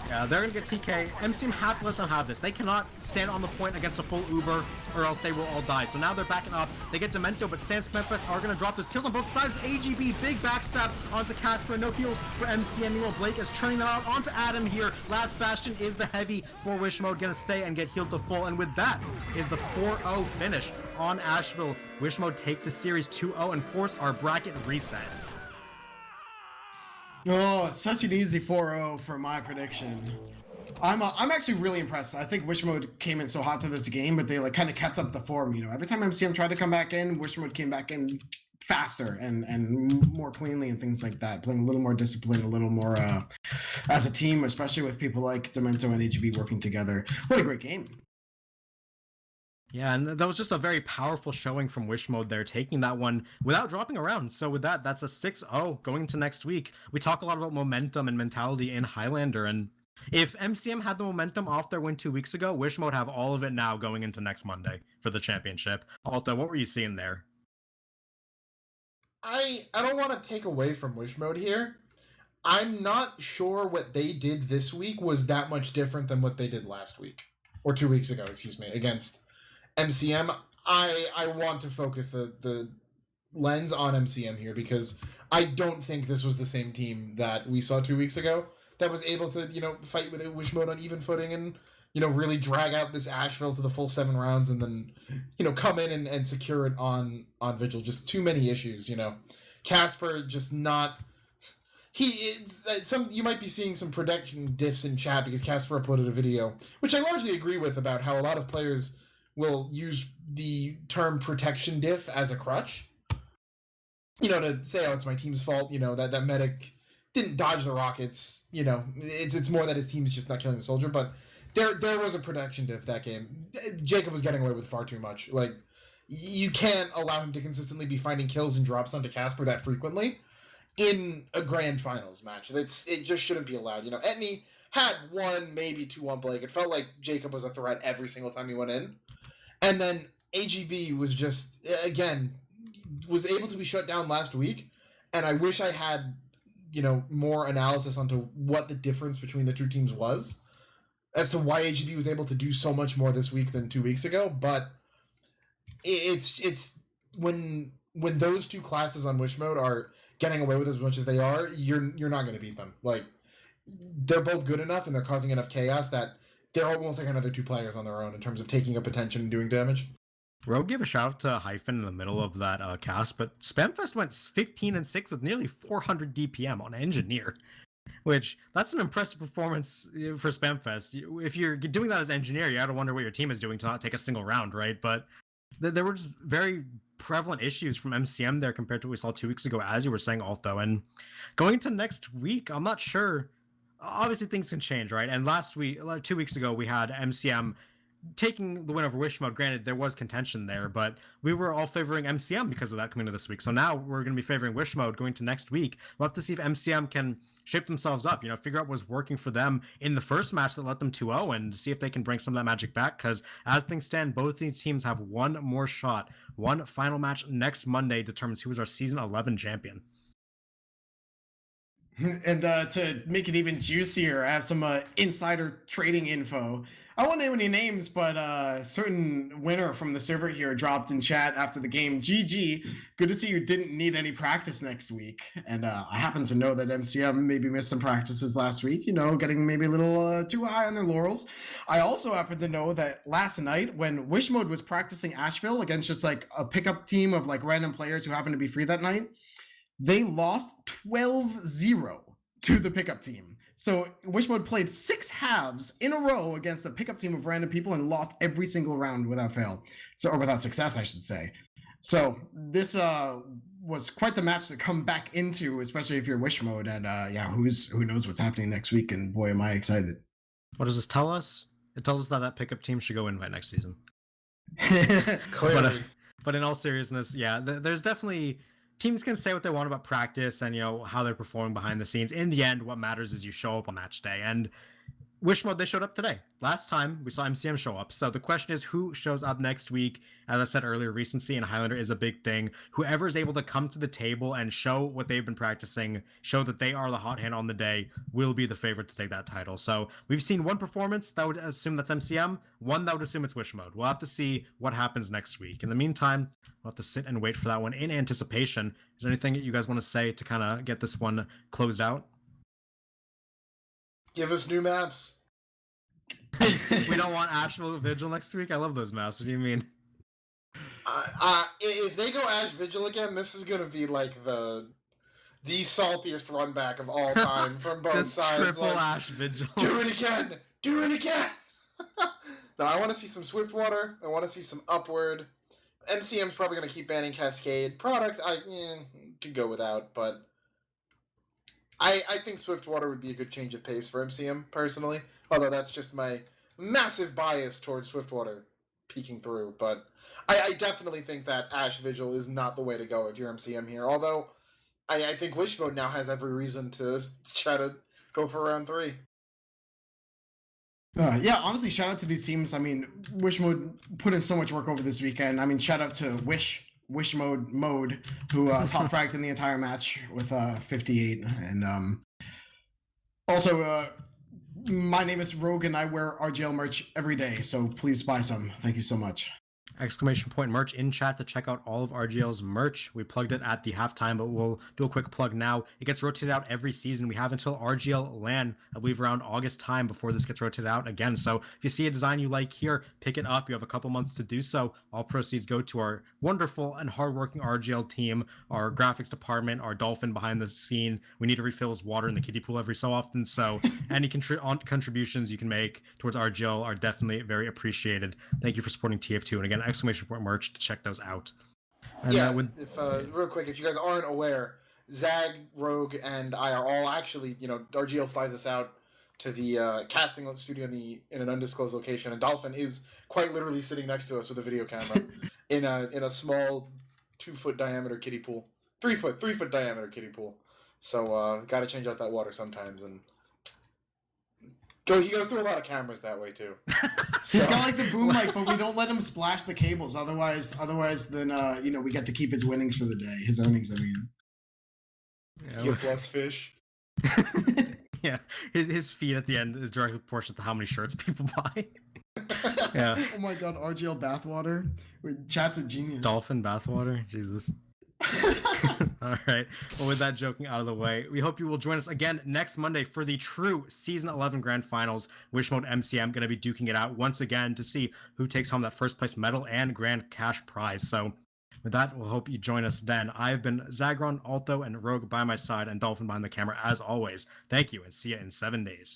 Yeah, they're gonna get TK. MCM have to let them have this. They cannot stand on the point against a full Uber, or else they will all die. So now they're backing up. They get Demento, but Sans Memphis are gonna drop this. Kills on both sides. AGB, big backstab onto Casper. No heals for MCM. Meanwhile, Blake is turning them out onto Adam here. Last Bastion is the heavy for Wish Mode. Gonna stay and get healed to full. And with that is the 4-0 finish on Ashville. Wish Mode take the series 2-0 and force our bracket reset. Oh, it's such an easy 4-0 for my prediction. I'm actually really impressed. I think Wish Mode came in so hot to this game, but they like kind of kept up the form. You know, every time MCM tried to come back in, Wish Mode came back in faster and more cleanly and things like that. Playing a little more disciplined, a little more as a team, especially with people like Demento and AGB working together. What a great game. Yeah, and that was just a very powerful showing from Wish Mode there, taking that one without dropping around. So with that, that's a 6-0 going into next week. We talk a lot about momentum and mentality in Highlander, and if MCM had the momentum off their win 2 weeks ago, Wish Mode have all of it now going into next Monday for the championship. Alta, what were you seeing there? I don't want to take away from Wish Mode here. I'm not sure what they did this week was that much different than what they did last week. Or 2 weeks ago, excuse me, against MCM. I want to focus the lens on MCM here because I don't think this was the same team that we saw 2 weeks ago that was able to, fight with Wish Mode on even footing and, really drag out this Ashville to the full 7 rounds and then, come in and secure it on Vigil. Just too many issues, Casper just not... you might be seeing some production diffs in chat because Casper uploaded a video, which I largely agree with, about how a lot of players will use the term protection diff as a crutch. To say, oh, it's my team's fault, that medic didn't dodge the rockets, it's more that his team's just not killing the soldier, but there was a protection diff that game. Jacob was getting away with far too much. Like, you can't allow him to consistently be finding kills and drops onto Casper that frequently in a grand finals match. It just shouldn't be allowed. Etney had one, maybe two on Blake. It felt like Jacob was a threat every single time he went in. And then AGB was just, again, was able to be shut down last week. And I wish I had, more analysis onto what the difference between the two teams was as to why AGB was able to do so much more this week than 2 weeks ago. But it's when those two classes on Wish Mode are getting away with as much as they are, you're not going to beat them. Like, they're both good enough and they're causing enough chaos that they're almost like another two players on their own in terms of taking up attention and doing damage. Rogue gave a shout out to Hyphen in the middle of that cast, but Spamfest went 15-6 with nearly 400 DPM on Engineer, which that's an impressive performance for Spamfest. If you're doing that as Engineer, you got to wonder what your team is doing to not take a single round, right? But there were just very prevalent issues from MCM there compared to what we saw 2 weeks ago, as you were saying, Alto. And going into next week, I'm not sure. Obviously, things can change, right? And 2 weeks ago, we had MCM taking the win over Wish Mode. Granted, there was contention there, but we were all favoring MCM because of that coming into this week. So now we're going to be favoring Wish Mode going to next week. We'll have to see if MCM can shape themselves up, figure out what's working for them in the first match that let them 2-0 and see if they can bring some of that magic back. Because as things stand, both these teams have one more shot. One final match next Monday determines who is our Season 11 champion. And to make it even juicier, I have some insider trading info. I won't name any names, but a certain winner from the server here dropped in chat after the game. GG, good to see you didn't need any practice next week. And I happen to know that MCM maybe missed some practices last week, getting maybe a little too high on their laurels. I also happen to know that last night when Wish Mode was practicing Ashville against just like a pickup team of like random players who happened to be free that night, they lost 12-0 to the pickup team. So Wish Mode played 6 halves in a row against a pickup team of random people and lost every single round without fail. Or without success, I should say. So this was quite the match to come back into, especially if you're Wish Mode. And who knows what's happening next week? And boy, am I excited. What does this tell us? It tells us that pickup team should go invite next season. Clearly. But in all seriousness, there's definitely... Teams can say what they want about practice and, how they're performing behind the scenes. In the end, what matters is you show up on match day. And Wish Mode, they showed up today. Last time we saw MCM show up. So the question is, who shows up next week? As I said earlier, recency in Highlander is a big thing. Whoever is able to come to the table and show what they've been practicing, show that they are the hot hand on the day, will be the favorite to take that title. So we've seen one performance that would assume that's MCM, one that would assume it's Wish Mode. We'll have to see what happens next week. In the meantime, we'll have to sit and wait for that one in anticipation. Is there anything that you guys want to say to kind of get this one closed out? Give us new maps. We don't want Ashville Vigil next week? I love those maps. What do you mean? If they go Ash Vigil again, this is gonna be like the saltiest run back of all time from both Just sides. triple Like, Ash Vigil. do it again! Do it again! No, I want to see some Swiftwater. I want to see some Upward. MCM's probably going to keep banning Cascade. Product, I could go without, but I think Swiftwater would be a good change of pace for MCM, personally. Although that's just my massive bias towards Swiftwater peeking through. But I definitely think that Ash Vigil is not the way to go if you're MCM here. Although I think Wish Mode now has every reason to try to go for round 3. Yeah, honestly, shout out to these teams. I mean, Wish Mode put in so much work over this weekend. I mean, shout out to Wish Mode, who top fragged in the entire match with 58. And also, my name is Rogue, and I wear RGL merch every day, so please buy some. Thank you so much. Exclamation point merch in chat to check out all of RGL's merch. We plugged it at the halftime, but we'll do a quick plug now. It gets rotated out every season. We have until RGL LAN, I believe around August time, before this gets rotated out again. So if you see a design you like here, pick it up. You have a couple months to do so. All proceeds go to our wonderful and hardworking RGL team, our graphics department, our dolphin behind the scene. We need to refill his water in the kiddie pool every so often. So any contributions you can make towards RGL are definitely very appreciated. Thank you for supporting TF2. And again, exclamation point merch to check those out. And real quick, if you guys aren't aware, Zag, Rogue, and I are all actually, RGL flies us out to the casting studio in an undisclosed location, and Dolphin is quite literally sitting next to us with a video camera in a small 2-foot diameter kiddie pool, 3-foot diameter kiddie pool. So got to change out that water sometimes, and he goes through a lot of cameras that way too. He's got like the boom mic, but we don't let him splash the cables. Otherwise, then we get to keep his winnings for the day. His earnings, I mean. Give less fish. Yeah, his feed at the end is directly proportional to how many shirts people buy. Yeah. Oh my god, RGL bathwater. Chat's a genius. Dolphin bathwater. Jesus. All right. Well, with that joking out of the way, we hope you will join us again next Monday for the true Season 11 Grand Finals. Wish Mode MCM going to be duking it out once again to see who takes home that first place medal and grand cash prize. So with that, we'll hope you join us then. I've been Zagron, Alto, and Rogue by my side, and Dolphin behind the camera as always. Thank you, and see you in 7 days.